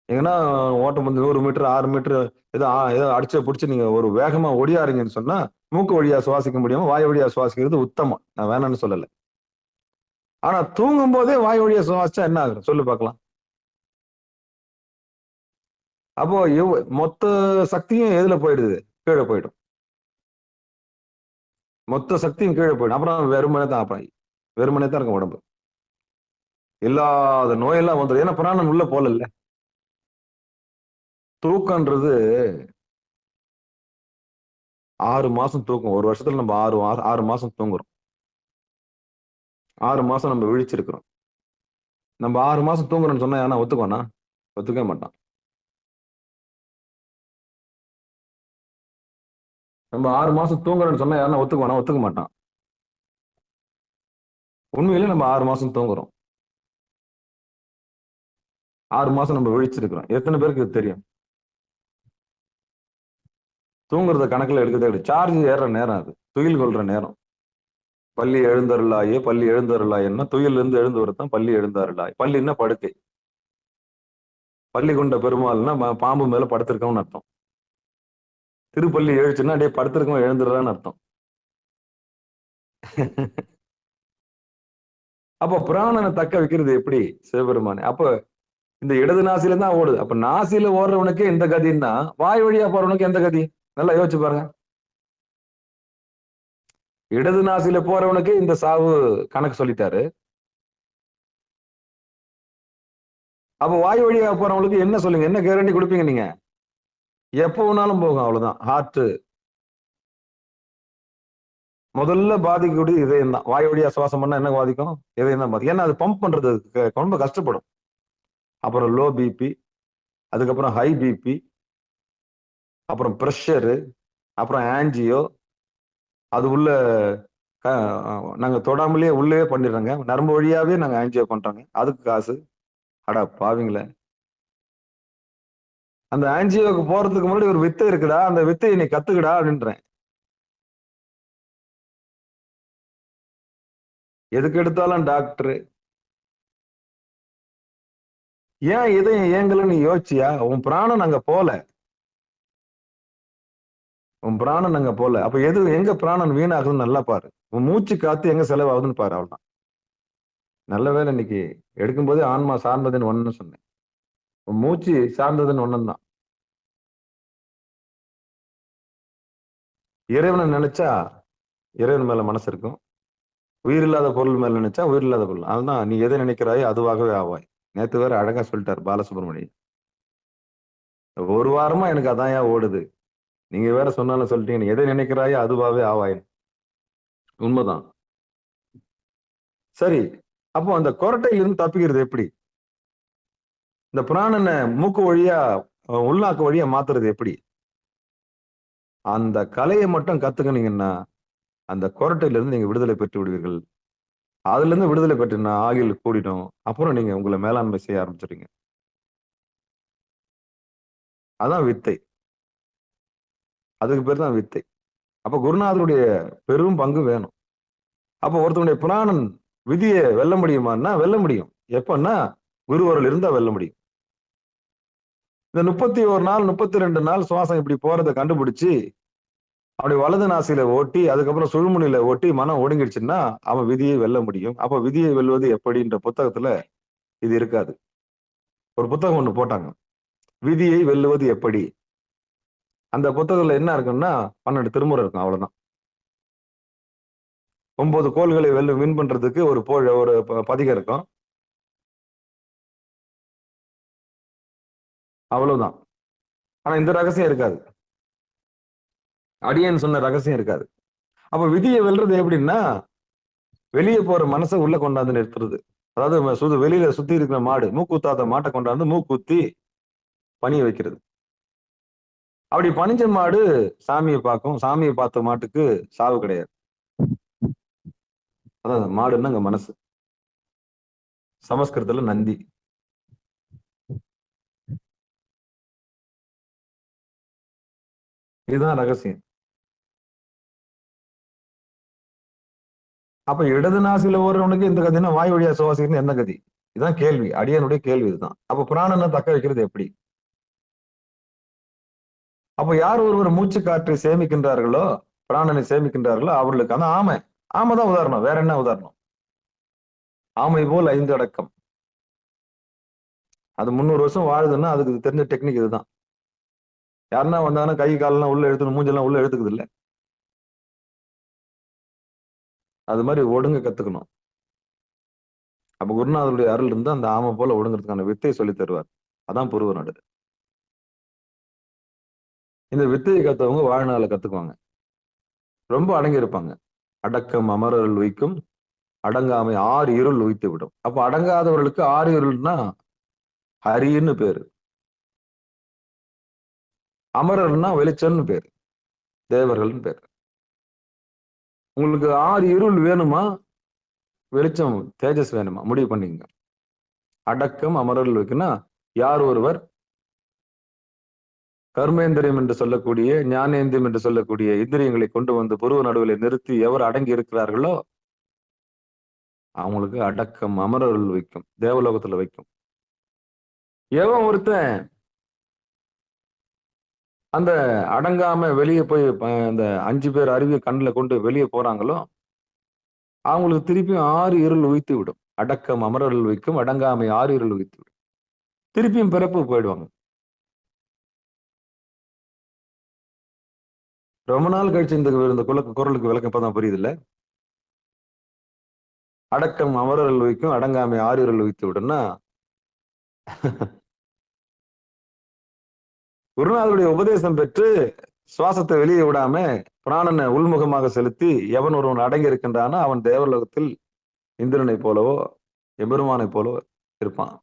எங்கன்னா ஓட்டப்பந்தயம் 100 மீட்டர் 6 மீட்டர் ஏதோ அடிச்சு பிடிச்சு நீங்க ஒரு வேகமா ஒடியாருங்கன்னு சொன்னா மூக்கு வழியா சுவாசிக்க முடியாம வாய் வழியா சுவாசிக்கிறது உத்தமம். நான் வேணாம்னு சொல்லல. ஆனா தூங்கும் போதே வாய் வழியா சுவாசிச்சா என்ன ஆகும் சொல்லு பார்க்கலாம். அப்போ மொத்த சக்தியும் எதுல போயிடுது? கீழே போயிடும். மொத்த சக்தியும் கீழே போயிடும். அப்புறம் வெறுமனே தான், அப்புறம் வெறுமனே தான் இருக்கும் உடம்பு. இல்லாத நோயெல்லாம் வந்துடும். ஏன்னா பிராணன் உள்ள போல. தூக்கம்ன்றது 6 மாசம் தூக்கம். ஒரு வருஷத்துல நம்ம 6 மாசம் தூங்குறோம். 6 மாசம் நம்ம விழிச்சிருக்கிறோம். நம்ம 6 மாசம் தூங்குறோம்னு சொன்னா ஏன்னா ஒத்துக்கோனா? ஒத்துக்கவே மாட்டான். நம்ம 6 மாசம் தூங்குறோம்னு சொன்னா யாரும் ஒத்துக்குவானா? ஒத்துக்க மாட்டான். உண்மையிலே நம்ம 6 மாசம் தூங்குறோம். 6 மாசம் நம்ம விழிச்சிருக்கிறோம். எத்தனை பேருக்கு இது தெரியும்? தூங்குறத கணக்குல எடுக்கிறதே கிடையாது. சார்ஜ் ஏறுற நேரம் அது, துயில் கொள்ற நேரம். பள்ளி எழுந்தருளாயே பள்ளி எழுந்தருளாயன்னா துயில் இருந்து எழுந்து வரத்தான் பள்ளி எழுந்தாருளாய். பள்ளின்னா படுக்கை. பள்ளி கொண்ட பெருமாள்னா பாம்பு மேல படுத்திருக்கவன்னு அர்த்தம். திருப்பள்ளி எழுச்சுன்னா அப்படியே படுத்திருக்கவன் எழுந்துடுறான்னு அர்த்தம். அப்ப பிராணனை தக்க வைக்கிறது எப்படி சிவபெருமானே? அப்ப இந்த இடது நாசில தான் ஓடுது. அப்ப நாசில ஓடுறவனுக்கு எந்த கதின்னா வாய் வழியா போறவனுக்கு எந்த கதி? நல்லா யோசிச்சு பாருங்க. இடது நாசில போறவனுக்கு இந்த சாவு கணக்கு சொல்லிட்டாரு. அப்ப வாய் வழியா போறவங்களுக்கு என்ன சொல்லுங்க, என்ன கேரண்டி கொடுப்பீங்க நீங்க? எப்ப வேணாலும் போகும், அவ்வளவுதான். ஹார்ட் முதல்ல பாதிக்கக்கூடிய இதயம் தான். வாய் வழியா சுவாசம் பண்ணா என்ன பாதிக்கும்? இதயம் தான் பாதிக்கும். ஏன்னா அது பம்ப் பண்றது ரொம்ப கஷ்டப்படும். அப்புறம் லோ பிபி, அதுக்கப்புறம் ஹை பிபி, அப்புறம் ப்ரெஷரு, அப்புறம் ஆன்ஜியோ, அது உள்ள நாங்க தொடாமலேயே உள்ளே பண்ணிடுறோங்க. நரம்பு வழியாவே நாங்க ஆன்ஜியோ பண்றோங்க, அதுக்கு காசு. அடா பாவீங்களே. அந்த ஆன்ஜியோக்கு போறதுக்கு முன்னாடி ஒரு வித்தை இருக்குடா, அந்த வித்தையை நீ கத்துக்கடா அப்படின்றேன். எதுக்கு எடுத்தாலும் டாக்டர். ஏன் இதயம் ஏங்கலன்னு யோசிச்சியா? உன் பிராணன் அங்க போல, உன் பிராணன் அங்க போல. அப்ப எங்க பிராணன் வீணாகுதுன்னு நல்லா பாரு. உன் மூச்சு காத்து எங்க செலவாகுதுன்னு பாரு, அவ்வளவுதான். நல்ல வேலை இன்னைக்கு எடுக்கும் போதே ஆன்மா சார்ந்ததுன்னு ஒண்ணுன்னு சொன்னேன். உன் மூச்சு சார்ந்ததுன்னு ஒண்ணுதான். இறைவனை நினைச்சா இறைவன் மேல மனசு இருக்கும். உயிரில்லாத பொருள் மேல நினைச்சா உயிரில்லாத பொருள். அதுதான் நீ எதை நினைக்கிறாயோ அதுவாகவே ஆவாய். நேத்து வேற அழகா சொல்லிட்டார் பாலசுப்ரமணியன். ஒரு வாரமா எனக்கு அதான் ஏன் ஓடுது. நீங்க வேற சொன்னாலும் சொல்லிட்டீங்க, நீ எதை நினைக்கிறாயோ அதுவாகவே ஆவாய். உண்மைதான். சரி, அப்போ அந்த கொரட்டையிலிருந்து தப்பிக்கிறது எப்படி? இந்த பிராணனை மூக்கு வழியா உள்நாக்கு வழியா மாத்துறது எப்படி? அந்த கலையை மட்டும் கத்துக்கினீங்கன்னா அந்த கொரட்டையில இருந்து நீங்க விடுதலை பெற்று விடுவீர்கள். அதுல இருந்து விடுதலை பெற்றுனா ஆகில் கூடிடும். அப்புறம் நீங்க உங்களை மேலாண்மை செய்ய ஆரம்பிச்சிடுங்க. அதான் வித்தை. அதுக்கு பேர் தான் வித்தை. அப்ப குருநாதருடைய பெரும் பங்கு வேணும். அப்ப ஒருத்தனுடைய பிராணன் விதியை வெல்ல முடியுமான்னா வெல்ல முடியும். எப்பன்னா குருவருள் இருந்தா வெல்ல முடியும். இந்த 31 நாள் 32 நாள் சுவாசம் இப்படி போறதை கண்டுபிடிச்சு அப்படி வலது நாசியில ஓட்டி அதுக்கப்புறம் சுழுமுனையில ஓட்டி மனம் ஒடுங்கிடுச்சுன்னா அவன் விதியை வெல்ல முடியும். அப்ப விதியை வெல்வது எப்படின்ற புத்தகத்துல இது இருக்காது. ஒரு புத்தகம் ஒண்ணு போட்டாங்க, விதியை வெல்லுவது எப்படி. அந்த புத்தகத்துல என்ன இருக்குன்னா 12 திருமுறை இருக்கும், அவ்வளவுதான். 9 கோள்களை வின் பண்றதுக்கு ஒரு பதிகம் இருக்கும், அவ்வளவுதான். ஆனா இந்த ரகசியம் இருக்காது, அடியேன் சொன்ன ரகசியம் இருக்காது. அப்ப விதியை வெல்றது எப்படின்னா வெளியே போற மனசை உள்ள கொண்டாந்து நிறுத்துறது. அதாவது வெளியில சுத்தி இருக்கிற மாடு, மூக்குத்தாத மாட்டை கொண்டாந்து மூக்குத்தி பணிய வைக்கிறது. அப்படி பணிஞ்ச மாடு சாமியை பார்க்கும். சாமியை பார்த்த மாட்டுக்கு சாவு கிடையாது. அதான் மாடுன்னா அங்க மனசு. சமஸ்கிருதத்துல நந்தி. இதுதான் ரகசியம். அப்ப இடது நாசில ஓடுறவனுக்கு இந்த கதினா வாய் வழியா சுவாசிக்கிறது என்ன கதி? இதுதான் கேள்வி, அடியனுடைய கேள்வி இதுதான். அப்ப பிராணனை தக்க வைக்கிறது எப்படி? அப்ப யார் ஒருவர் மூச்சு காற்றை சேமிக்கின்றார்களோ, பிராணனை சேமிக்கின்றார்களோ அவர்களுக்கு அந்த ஆமை தான் உதாரணம். வேற என்ன உதாரணம்? ஆமை போல் 5 அடக்கம். அது 300 வருஷம் வாழுதுன்னா அதுக்கு தெரிஞ்ச டெக்னிக் இதுதான். யாருன்னா வந்தாங்கன்னா கை காலெல்லாம் உள்ள எடுத்துக்கணும், மூஞ்செல்லாம் உள்ள எடுத்துக்குது இல்ல, அது மாதிரி ஒடுங்க கத்துக்கணும். அப்ப குருநாதருடைய அருள் இருந்து அந்த ஆமை போல ஒடுங்கிறதுக்கான வித்தையை சொல்லி தருவார். அதான் புருவ நடு. இந்த வித்தையை கத்தவங்க வாழ்நாள கத்துக்குவாங்க. ரொம்ப அடங்கி இருப்பாங்க. அடக்கம் அமரர்கள் வைக்கும், அடங்காமை 6 இருள் உய்த்து விடும். அப்ப அடங்காதவர்களுக்கு 6 இருள்னா ஹரின்னு பேரு, அமரர்னா வெளிச்சம்னு பேரு, தேவர்கள்னு பேரு. உங்களுக்கு 6 இருள் வேணுமா, வெளிச்சம் தேஜஸ் வேணுமா, முடிவு பண்ணிங்க. அடக்கம் அமரர்கள் வைக்குன்னா யார் ஒருவர் கர்மேந்திரியம் என்று சொல்லக்கூடிய ஞானேந்திரியம் என்று சொல்லக்கூடிய இந்திரியங்களை கொண்டு வந்து புருவ நடுவில் நிறுத்தி எவர் அடங்கி இருக்கிறார்களோ அவங்களுக்கு அடக்கம் அமரர்கள் வைக்கும், தேவலோகத்துல வைக்கும். எவன் ஒருத்தன் அந்த அடங்காம வெளியே போய் அந்த 5 பேர் அருவியை கண்ணில் கொண்டு வெளியே போறாங்களோ அவங்களுக்கு திருப்பியும் 6 இருள் உய்த்து விடும். அடக்கம் அமரர்கள் வைக்கும், அடங்காமை 6 இருள் உய்த்து விடும். திருப்பியும் பிறப்பு போயிடுவாங்க. ரொம்ப நாள் கழிச்சு இந்த குரலுக்கு விளக்கம் இப்பதான் புரியுது இல்ல. அடக்கம் அமரர்கள் வைக்கும், அடங்காமை 6 இருள் உய்த்து விடும்னா குருநாதருடைய உபதேசம் பெற்று சுவாசத்தை வெளியே விடாம பிராணனை உள்முகமாக செலுத்தி எவன் ஒருவன் அடங்கி இருக்கின்றானோ அவன் தேவலோகத்தில் இந்திரனை போலவோ எபெருமானை போலவோ இருப்பான்.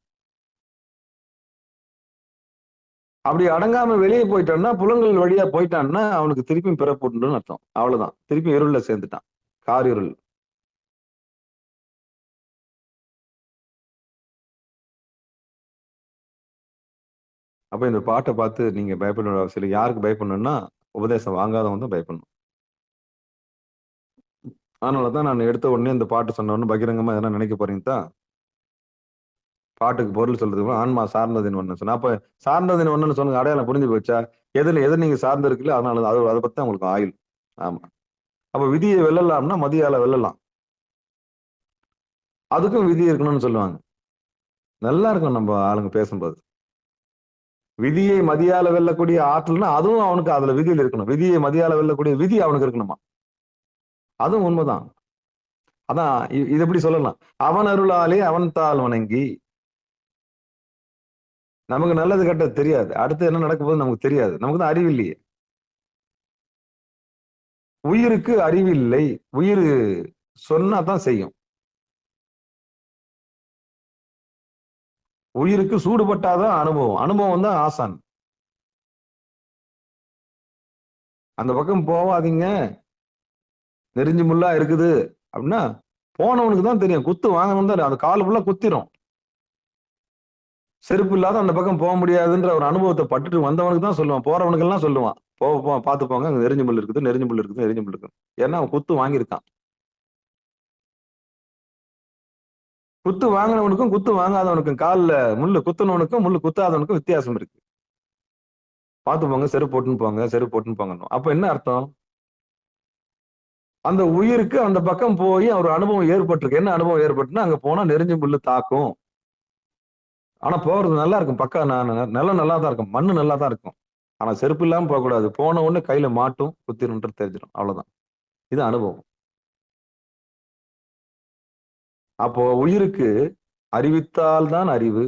அப்படி அடங்காம வெளியே போயிட்டான்னா, புலங்கள் வழியா போயிட்டான்னா அவனுக்கு திருப்பியும் பிறப்புன்னு அர்த்தம். அவ்வளவுதான், திருப்பி இருள்ல சேர்ந்துட்டான், காரிருள். அப்ப இந்த பாட்டை பார்த்து நீங்க பயப்பட அவசியம் இல்லை. யாருக்கு பயப்படணும்னா உபதேசம் வாங்காதவங்க தான் பயப்படணும். அதனாலதான் நான் எடுத்த உடனே இந்த பாட்டு சொன்ன உடனே பகிரங்கமா எதனா நினைக்க போறீங்க தான் பாட்டுக்கு பொருள் சொல்றதுக்கு ஆன்மா சார்ந்ததின் ஒண்ணு சொன்னா. அப்ப சார்ந்ததின் ஒண்ணுன்னு சொன்ன அடையாளம் புரிஞ்சு போச்சா? எது நீங்க சார்ந்து இருக்குல்ல அதனால அதை பத்தி உங்களுக்கு ஆயுள். ஆமா, அப்ப விதியை வெல்லலாம்னா மதியால வெல்லலாம். அதுக்கும் விதி இருக்கணும்னு சொல்லுவாங்க. நல்லா இருக்கும் நம்ம ஆளுங்க பேசும்போது. விதியை மதியால வெல்லக்கூடிய ஆற்றல்னா அதுவும் அவனுக்கு அதுல விதியில் இருக்கணும். விதியை மதியால வெல்லக்கூடிய விதி அவனுக்கு இருக்கணுமா? அதுவும் உண்மைதான். அதான் இது எப்படி சொல்லலாம், அவன் அருளாலே அவன் தாள் வணங்கி. நமக்கு நல்லது கெட்டது தெரியாது, அடுத்து என்ன நடக்க போகுது நமக்கு தெரியாது, நமக்கு தான் அறிவு இல்லையே. உயிருக்கு அறிவில்லை, உயிர் சொன்னா தான் செய்யும். உயிருக்கு சூடுபட்டாதான் அனுபவம், அனுபவம் தான் ஆசான். அந்த பக்கம் போவாதீங்க நெறிஞ்சு முள்ளா இருக்குது அப்படின்னா போனவனுக்கு தான் தெரியும். குத்து வாங்கணும் தான், அது காலு ஃபுல்லா குத்திரும். செருப்பு இல்லாத அந்த பக்கம் போக முடியாதுன்ற ஒரு அனுபவத்தை பட்டுட்டு வந்தவனுக்கு தான் சொல்லுவான். போறவனுக்கு எல்லாம் சொல்லுவான், பார்த்து போங்க, அங்க நெறிஞ்சு முள் இருக்குது, நெறிஞ்சு முள் இருக்குது, நெறிஞ்சு முள் இருக்குது. ஏன்னா அவன் குத்து வாங்கியிருக்கான். குத்து வாங்கினவனுக்கும் குத்து வாங்காதவனுக்கும், காலில் முள்ளு குத்துனவனுக்கும் முள்ளு குத்தாதவனுக்கும் வித்தியாசம் இருக்கு. பார்த்து போங்க, செருப்பு போட்டுன்னு போங்க, செருப்பு போட்டுன்னு போங்க. அப்ப என்ன அர்த்தம்? அந்த உயிருக்கு அந்த பக்கம் போய் ஒரு அனுபவம் ஏற்பட்டிருக்கு. என்ன அனுபவம் ஏற்பட்டுன்னா அங்க போனா நெறிஞ்சு முள்ளு தாக்கும். ஆனா போறது நல்லா இருக்கும், பக்கா நிலம் நல்லா தான் இருக்கும், மண்ணு நல்லா தான் இருக்கும். ஆனா செருப்பு இல்லாம போகக்கூடாது. போன உடனே கையில மாட்டும், குத்திருன்றது தெரிஞ்சிடும். அவ்வளவுதான், இது அனுபவம். அப்போ உயிருக்கு அறிவித்தால் தான் அறிவு.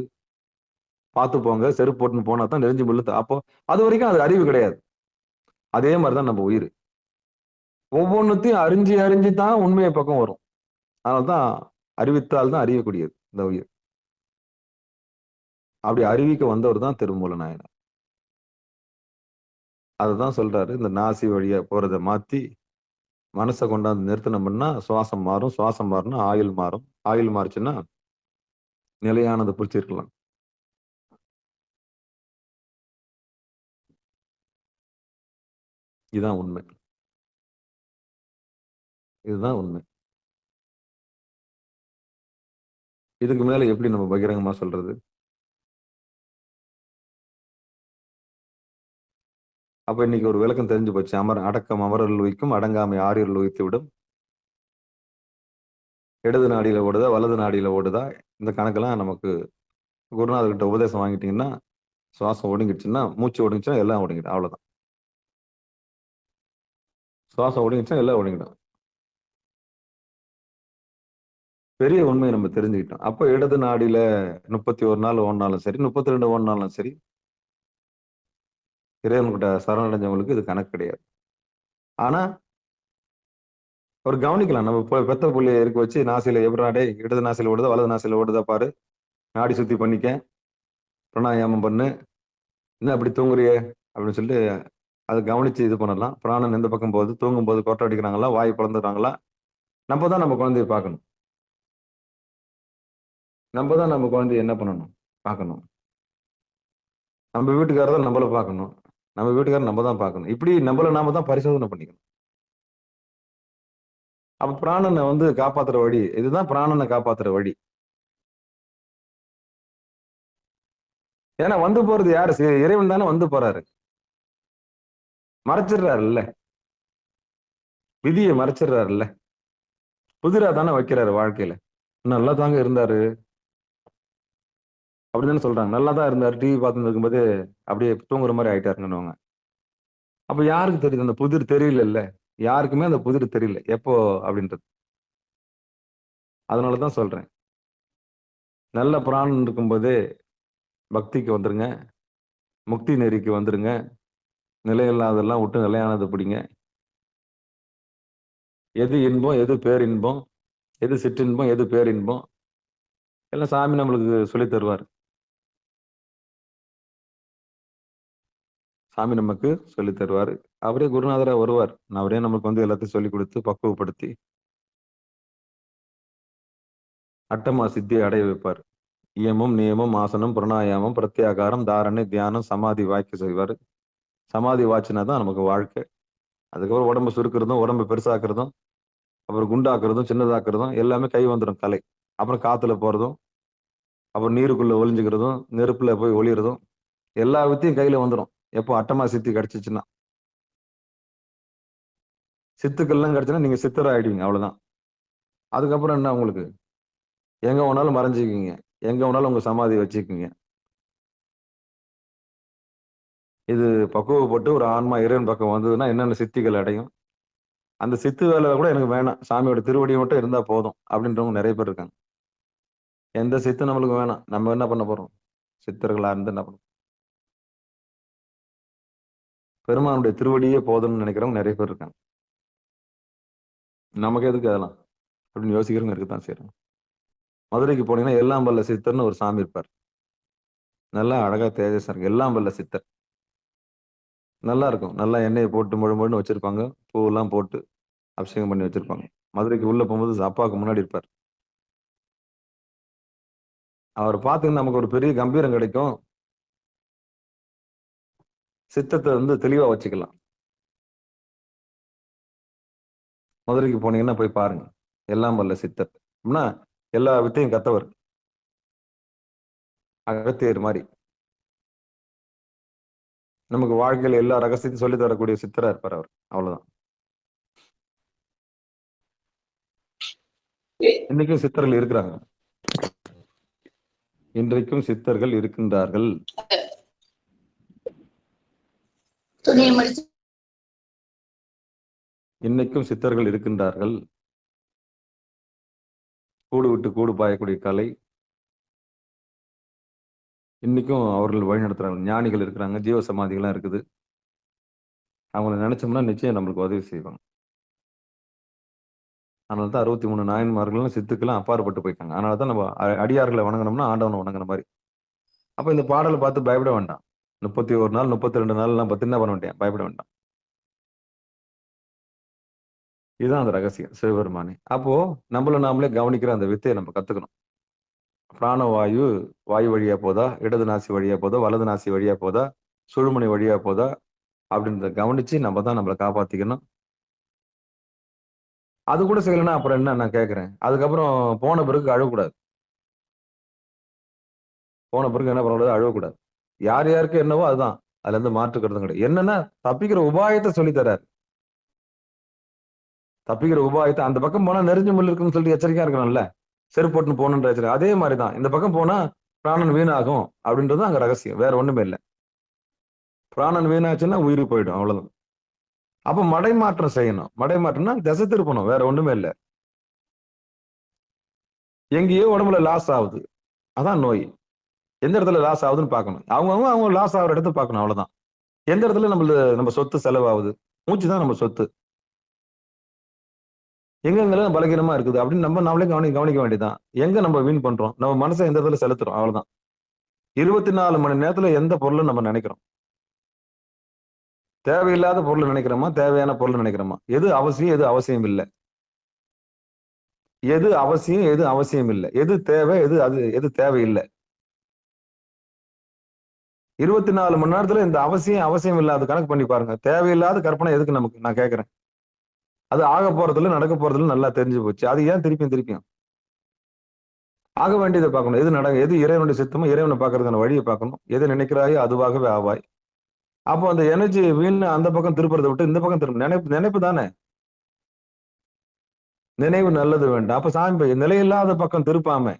பார்த்து போங்க, செருப்பு போட்டுன்னு போனா தான் நெறிஞ்சு முள்ளு. அப்போ அது வரைக்கும் அது அறிவு கிடையாது. அதே மாதிரிதான் நம்ம உயிர். ஒவ்வொன்றுத்தையும் அறிஞ்சு அறிஞ்சு தான் உண்மையை பக்கம் வரும். அதனால்தான் அறிவித்தால் தான் அறியக்கூடியது இந்த உயிர். அப்படி அறிவிக்க வந்தவர் தான் திருமூல நாயனார். அதுதான் சொல்றாரு, இந்த நாசி வழியா போறதை மாத்தி மனசை கொண்டாந்து நிறுத்தினோம்னா சுவாசம் மாறும், சுவாசம் மாறும்னா ஆயுள் மாறும், ஆயுள் மாறுச்சுன்னா நிலையானதை பிடிச்சிருக்கலாம். இதுதான் உண்மை, இதுதான் உண்மை. இதுக்கு மேல எப்படி நம்ம பகிரங்கமா சொல்றது? அப்ப இன்னைக்கு ஒரு விளக்கம் தெரிஞ்சு போச்சு. அடக்கம் அமரர்கள் வைக்கும், அடங்காமை 6 இருள் வைத்து விடும். இடது நாடியில ஓடுதா வலது நாடியில ஓடுதா, இந்த கணக்கெல்லாம் நமக்கு குருநாதர்கிட்ட உபதேசம் வாங்கிட்டீங்கன்னா, சுவாசம் ஒடுங்கிடுச்சுன்னா, மூச்சு ஒடுங்கிச்சுன்னா எல்லாம் ஒடுங்கிடும். அவ்வளவுதான். சுவாசம் ஒடுங்கிச்சுன்னா எல்லாம் ஒடுங்கிடும். பெரிய உண்மையை நம்ம தெரிஞ்சுக்கிட்டோம். அப்ப இடது நாடியில 31 நாள் ஓடினாலும் சரி, 32 ஓடினாலும் சரி, இறைவன்கிட்ட சரணடைஞ்சவங்களுக்கு இது கணக்கு கிடையாது. ஆனா ஒரு கவனிக்கலாம், நம்ம பெத்த புள்ளியை இருக்க வச்சு நாசில எப்படாடே இடது நாசில ஓடுதா வலது நாசில ஓடுதா பாரு, நாடி சுத்தி பண்ணிக்க, பிராணாயாமம் பண்ணு, என்ன அப்படி தூங்குறியே அப்படின்னு சொல்லிட்டு அதை கவனிச்சு இது பண்ணலாம். பிராணன் எந்த பக்கம் போகுது, தூங்கும் போது கொட்டை அடிக்கிறாங்களா, வாய் பிளந்துடுறாங்களா, நம்ம தான் நம்ம குழந்தைய பார்க்கணும். நம்ம தான் நம்ம குழந்தைய என்ன பண்ணணும், பார்க்கணும். நம்ம வீட்டுக்காரர் தான் நம்மள பார்க்கணும். நம்ம வீட்டுக்காரர் நம்ம தான் பார்க்கணும். இப்படி நம்மள நாம தான் பரிசோதனை பண்ணிக்கணும். அப்ப பிராணனை வந்து காப்பாத்துற வழி இதுதான். பிராணனை காப்பாத்துற வழி. ஏன்னா வந்து போறது யாரு? இறைவன் தானே வந்து போறாரு. மறைச்சிடுறாருல்ல, விதியை மறைச்சிடுறாருல்ல, புதிரா தானே வைக்கிறாரு வாழ்க்கையில. நல்லா தாங்க இருந்தாரு அப்படின்னு சொல்றாங்க. நல்லா தான் இருந்தாரு, டிவி பார்த்துட்டு இருக்கும்போது அப்படியே தூங்குற மாதிரி ஆயிட்டாருங்கன்னுவாங்க. அப்ப யாருக்கு தெரியுது? அந்த புதிர் தெரியல. யாருக்குமே அந்த புதிர் தெரியல எப்போ அப்படின்றது. அதனாலதான் சொல்றேன், நல்ல பிராணன் இருக்கும்போதே பக்திக்கு வந்துருங்க, முக்தி நெறிக்கு வந்துருங்க, நிலையில்லாதெல்லாம் விட்டு நிலையானது பிடிங்க. எது இன்பம், எது பேரின்பம், எது சிற்றின்பம், எது பேரின்பம் எல்லாம் சாமி நம்மளுக்கு சொல்லி தருவார். சாமி நமக்கு சொல்லி தருவார். அவரே குருநாதரா வருவார். அவரே நமக்கு வந்து எல்லாத்தையும் சொல்லி கொடுத்து பக்குவப்படுத்தி அட்டமா சித்தியை அடைய வைப்பார். இயமம், நியமம், ஆசனம், பிரணாயாமம், பிரத்யாகாரம், தாரணை, தியானம், சமாதி வாய்க்க செய்வார். சமாதி வாய்ச்சினா தான் நமக்கு வாழ்க்கை. அதுக்கப்புறம் உடம்பு சுருக்கிறதும், உடம்பு பெருசாக்குறதும், அப்புறம் குண்டாக்குறதும், சின்னதாக்குறதும் எல்லாமே கை வந்துடும் கலை. அப்புறம் காத்துல போறதும், அப்புறம் நீருக்குள்ள ஒளிஞ்சுக்கிறதும், நெருப்புல போய் ஒளியறதும் எல்லா வித்தையும் கையில வந்துடும். எப்போ அட்டமா சித்தி கிடைச்சிச்சுன்னா. சித்துக்கள்லாம் கிடைச்சுன்னா நீங்க சித்தர் ஆயிடுவீங்க, அவ்வளவுதான். அதுக்கப்புறம் என்ன, உங்களுக்கு எங்க வேணாலும் மறைஞ்சுக்குங்க, எங்க வேணாலும் உங்க சமாதி வச்சுக்குங்க. இது பக்குவப்பட்டு ஒரு ஆன்மா இறைவன் பக்கம் வந்ததுன்னா என்னென்ன சித்திகள் அடையும். அந்த சித்து வேலை கூட எனக்கு வேணாம், சாமியோட திருவடி மட்டும் இருந்தா போதும் அப்படின்றவங்க நிறைய பேர் இருக்காங்க. எந்த சித்து நம்மளுக்கு வேணாம், நம்ம என்ன பண்ண போறோம்? சித்தர்களா இருந்து என்ன பண்ணும்? பெருமானுடைய திருவடியே போதும்னு நினைக்கிறவங்க நிறைய பேர் இருக்காங்க. நமக்கு எதுக்கு அதெல்லாம் அப்படின்னு யோசிக்கிறவங்க இருக்குதான் செய்யறாங்க. மதுரைக்கு போனீங்கன்னா எல்லாம் வல்ல சித்தர்னு ஒரு சாமி இருப்பார். நல்லா அழகா தேஜஸா இருக்கு. எல்லாம் வல்ல சித்தர் நல்லா இருக்கும். நல்லா எண்ணெயை போட்டு முழுமுழுன்னு வச்சிருப்பாங்க, பூவெல்லாம் போட்டு அபிஷேகம் பண்ணி வச்சிருப்பாங்க. மதுரைக்கு உள்ள போகும்போது அப்பாவுக்கு முன்னாடி இருப்பார். அவர் பார்த்தீங்கன்னா நமக்கு ஒரு பெரிய கம்பீரம் கிடைக்கும். சித்தத்தை வந்து தெளிவா வச்சுக்கலாம். மதுரைக்கு போனீங்கன்னா போய் பாருங்க, எல்லாம் வல்ல சித்தர். அப்படின்னா எல்லா வித்தையும் கத்தவர், அகத்தியர் மாதிரி. நமக்கு வாழ்க்கையில எல்லா ரகசியத்தையும் சொல்லி தரக்கூடிய சித்தரா இருப்பார் அவர். அவ்வளவுதான். இன்னைக்கும் சித்தர்கள் இருக்கிறாங்க. இன்றைக்கும் சித்தர்கள் இருக்கின்றார்கள். இன்னைக்கும் சித்தர்கள் இருக்கின்றார்கள். கூடு விட்டு கூடு பாயக்கூடிய கலை இன்னைக்கும் அவர்கள் வழி நடத்துறாங்க. ஞானிகள் இருக்கிறாங்க, ஜீவ சமாதிகள்லாம் இருக்குது. அவங்களை நினைச்சோம்னா நிச்சயம் நம்மளுக்கு உதவி செய்வாங்க. அதனாலதான் 63 நாயன்மார்களும் சித்துக்கெல்லாம் அப்பாற்பட்டு போயிட்டாங்க. அதனாலதான் நம்ம அடியார்களை வணங்கணும்னா ஆண்டவனை வணங்குற மாதிரி. அப்ப இந்த பாடலை பார்த்து பயப்பட வேண்டாம். 31 நாள் 32 நாள் எல்லாம் பத்தி என்ன பண்ண வேண்டிய, பயப்பட வேண்டாம். இதுதான் அந்த ரகசியம் சிவபெருமானே. அப்போ நம்மள நாமளே கவனிக்கிற அந்த வித்தையை நம்ம கத்துக்கணும். பிராணவாயு வாயு வழியா போதா, இடது நாசி வழியா போதா, வலது நாசி வழியா போதா, சுழுமுனை வழியா போதா அப்படின்றத கவனிச்சு நம்ம தான் நம்மளை காப்பாத்திக்கணும். அது கூட செய்யலைன்னா அப்புறம் என்ன நான் கேட்கிறேன். அதுக்கப்புறம் போன பிறகு அழக்கூடாது. போன பிறகு என்ன பண்ணக்கூடாது, அழக்கூடாது. யார் யாருக்கு என்னவோ அதுதான், அதுல இருந்து மாற்றுக்கிறதும் கிடையாது. என்னன்னா தப்பிக்கிற உபாயத்தை சொல்லி தராரு. தப்பிக்கிற உபாயத்தை, அந்த பக்கம் போனா நெருஞ்சு முள் இருக்குன்னு சொல்லிட்டு எச்சரிக்கையா இருக்கணும்ல, செருப்போட்டுன்னு போகணுன்ற எச்சரிக்கை. அதே மாதிரிதான் இந்த பக்கம் போனா பிராணன் வீணாகும் அப்படின்றது அங்க ரகசியம், வேற ஒண்ணுமே இல்லை. பிராணன் வீணாச்சுன்னா உயிர் போயிடும், அவ்வளவுதான். அப்ப மடைமாற்றம் செய்யணும். மடைமாற்றம்னா திசை திருப்பணும், வேற ஒண்ணுமே இல்லை. எங்கேயோ உடம்புல லாஸ் ஆகுது, அதான் நோய். எந்த இடத்துல லாஸ் ஆகுதுன்னு பார்க்கணும். அவங்க லாஸ் ஆகுற இடத்த பார்க்கணும், அவ்வளவுதான். எந்த இடத்துல நம்ம சொத்து செலவாகுது, மூச்சு தான் நம்ம சொத்து. எங்கெங்கெல்லாம் பலகீனமா இருக்குது அப்படின்னு நம்மளே கவனிக்க வேண்டியதான். எங்க நம்ம வீண் பண்றோம், நம்ம மனசை எந்த இடத்துல செலுத்துறோம், அவ்வளவுதான். 24 மணி நேரத்துல எந்த பொருளும் நம்ம நினைக்கிறோம், தேவையில்லாத பொருள் நினைக்கிறோமா, தேவையான பொருள் நினைக்கிறோமா, எது அவசியம் எது அவசியம் இல்லை, எது அவசியம் எது அவசியம் இல்லை, எது தேவை எது தேவையில்லை, 24 மணி நேரத்துல இந்த அவசியம் இல்லாத கணக்கு பண்ணி பாருங்க. தேவையில்லாத கற்பனை எதுக்கு நமக்கு, நான் கேட்கிறேன். அது ஆக போறதுல நடக்க போறதுல நல்லா தெரிஞ்சு போச்சு. அது ஏன் திருப்பியும் ஆக வேண்டியதை பார்க்கணும். எது இறைவனுடைய சித்தமோ இறைவனை பார்க்கறதுக்கான வழியை பார்க்கணும். எதை நினைக்கிறாயோ அதுவாகவே ஆவாய். அப்போ அந்த எனர்ஜி வீண் அந்த பக்கம் திருப்புறதை விட்டு இந்த பக்கம் திரும்ப. நினைப்பு தானே, நினைவு நல்லது வேண்டாம். அப்ப சாமி நிலையில்லாத பக்கம் திருப்பாம,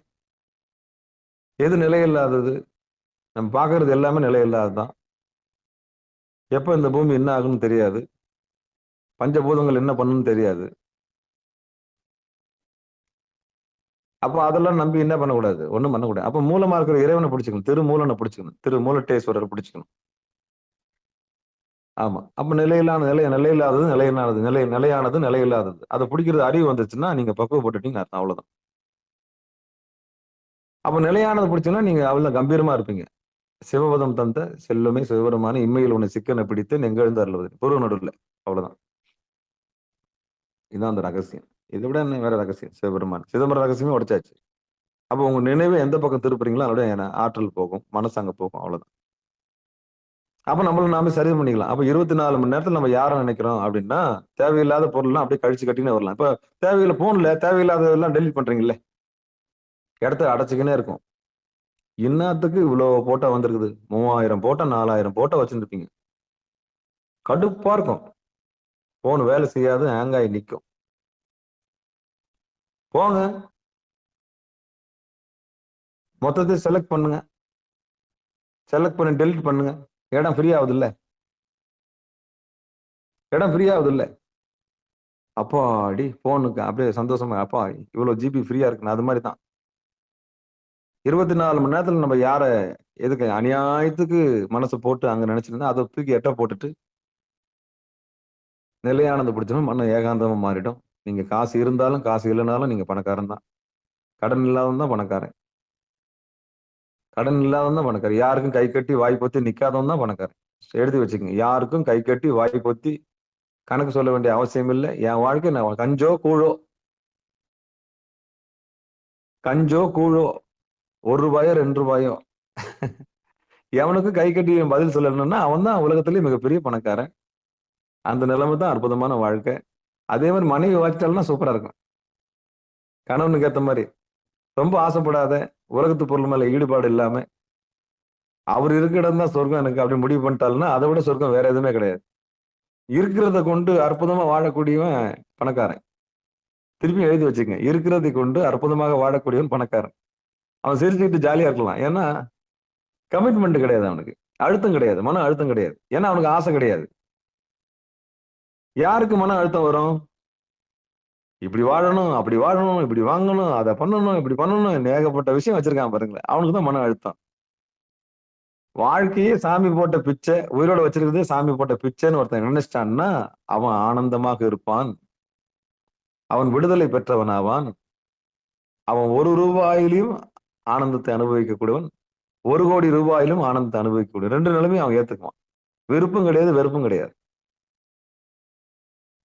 எது நிலையில்லாதது, நம்ம பாக்குறது எல்லாமே நிலையில்லாததுதான். எப்ப இந்த பூமி என்ன ஆகுன்னு தெரியாது, பஞ்சபூதங்கள் என்ன பண்ணுன்னு தெரியாது. அப்போ அதெல்லாம் நம்பி என்ன பண்ணக்கூடாது, ஒண்ணும் பண்ணக்கூடாது. அப்ப மூலமா இருக்கிற இறைவனை பிடிச்சுக்கணும், திருமூலனை பிடிச்சுக்கணும், திருமூலட்டேஸ்வரர் பிடிச்சுக்கணும். ஆமா. அப்ப நிலையில்லாதது நிலையில்லாதது அதை பிடிக்கிறது அறிவு வந்துச்சுன்னா நீங்க பக்குவப்பட்டுட்டீங்க அர்த்தம், அவ்வளவுதான். அப்ப நிலையானது பிடிச்சுன்னா நீங்க அவ்வளவு கம்பீரமா இருப்பீங்க. சிவபதம் தந்த செல்லுமே சிவபெருமான இம்மையில் உன்னை சிக்கனை பிடித்து நெங்கெழுந்து அருள்வது பொருள் நடுவில், அவ்வளவுதான். இதுதான் அந்த ரகசியம். இதை விட என்ன வேற ரகசியம்? சிதம்பரம் ரகசியமே உடைச்சாச்சு. அப்போ உங்க நினைவை எந்த பக்கம் திருப்புறீங்களோ அதோட ஆற்றல் போகும், மனசு அங்க போகும், அவ்வளவுதான். அப்ப நம்மள நாம சரி பண்ணிக்கலாம். அப்ப 24 மணி நேரத்துல நம்ம யாரை நினைக்கிறோம் அப்படின்னா, தேவையில்லாத பொருள்லாம் அப்படியே கழிச்சு கட்டினே வரலாம். இப்ப போன்ல தேவையில்லாததெல்லாம் டெலிட் பண்றீங்கல்ல, இடத்த அடைச்சுக்கினே இருக்கும். இன்னத்துக்கு இவ்வளவு போட்டோ வந்திருக்குது, 3000 போட்டோ 4000 போட்டோ வச்சிருந்துருப்பீங்க. கடுப்பா இருக்கும். போன் வேலை செய்யாது, ஹேங் ஆகி நிற்கும். போங்க, மொத்தத்தை செலக்ட் பண்ணுங்க, செலக்ட் பண்ணி டெலிட் பண்ணுங்க. இடம் ஃப்ரீ ஆகுது இல்ல, அப்போ அடி போனுக்கு அப்படியே சந்தோஷமா, அப்பா இவ்வளவு ஜிபி ஃப்ரீயா இருக்குன்னு. அது மாதிரி தான் 24 மணி நேரத்துல நம்ம யார எதுக்கு அநியாயத்துக்கு மனசு போட்டு அங்க நினைச்சிருந்தா அதை தூக்கி எட்ட போட்டுட்டு நிலையானது பிடிச்சோம், மன ஏகாந்தமா மாறிடும். நீங்க காசு இருந்தாலும் காசு இல்லைனாலும் நீங்க பணக்காரன் தான். கடன் இல்லாதவன் தான் பணக்காரன். யாருக்கும் கை கட்டி வாய் பொத்தி நிக்காதவன் தான் பணக்காரன். எழுதி வச்சுக்கோங்க, யாருக்கும் கை கட்டி வாய் பொத்தி கணக்கு சொல்ல வேண்டிய அவசியம் இல்லை. என் வாழ்க்கை நான் கஞ்சோ கூழோ 1 ரூபாயோ 2 ரூபாயோ எவனுக்கும் கை கட்டி பதில் சொல்லணும்னா அவன் தான் உலகத்திலேயே மிகப்பெரிய பணக்காரன். அந்த நிலைமை தான் அற்புதமான வாழ்க்கை. அதே மாதிரி மனைவி வாய்ச்சால்னா சூப்பரா இருக்கும். கணவனுக்கு ஏத்த மாதிரி ரொம்ப ஆசைப்படாத, உலகத்து பொருள் மேல ஈடுபாடு இல்லாம அவர் இருக்கிற இடம் தான் சொர்க்கம் எனக்கு அப்படி முடிவு பண்ணிட்டாலுன்னா அதை விட சொர்க்கம் வேற எதுவுமே கிடையாது. இருக்கிறத கொண்டு அற்புதமா வாழக்கூடியவன் பணக்காரன். திருப்பி எழுதி வச்சுக்கங்க, இருக்கிறதை கொண்டு அற்புதமாக வாழக்கூடியவன் பணக்காரன். அவன் சிரிச்சுக்கிட்டு ஜாலியா இருக்கலாம். ஏன்னா கமிட்மெண்ட் கிடையாது, அவனுக்கு அழுத்தம் கிடையாது, மன அழுத்தம் கிடையாது. ஏன்னா அவனுக்கு ஆசை கிடையாது. யாருக்கு மன அழுத்தம் வரும்? இப்படி வாழணும், அப்படி வாழணும், இப்படி வாங்கணும், அதை பண்ணணும், இப்படி பண்ணணும், ஏகப்பட்ட விஷயம் வச்சிருக்கான் பாருங்களேன். அவனுக்கு தான் மன அழுத்தம். வாழ்க்கையே சாமி போட்ட பிச்சை, உயிரோட வச்சிருக்கிறதே சாமி போட்ட பிச்சைன்னு ஒருத்தன் நினைச்சிட்டான்னா அவன் ஆனந்தமாக இருப்பான். அவன் விடுதலை பெற்றவனாவான். அவன் 1 ரூபாயிலும் ஆனந்தத்தை அனுபவிக்கக்கூடியவன், 1 கோடி ரூபாயிலும் ஆனந்தத்தை அனுபவிக்கக்கூடிய 2 நிலைமையும் அவன் ஏத்துக்குவான். விருப்பம் கிடையாது, வெறுப்பும் கிடையாது.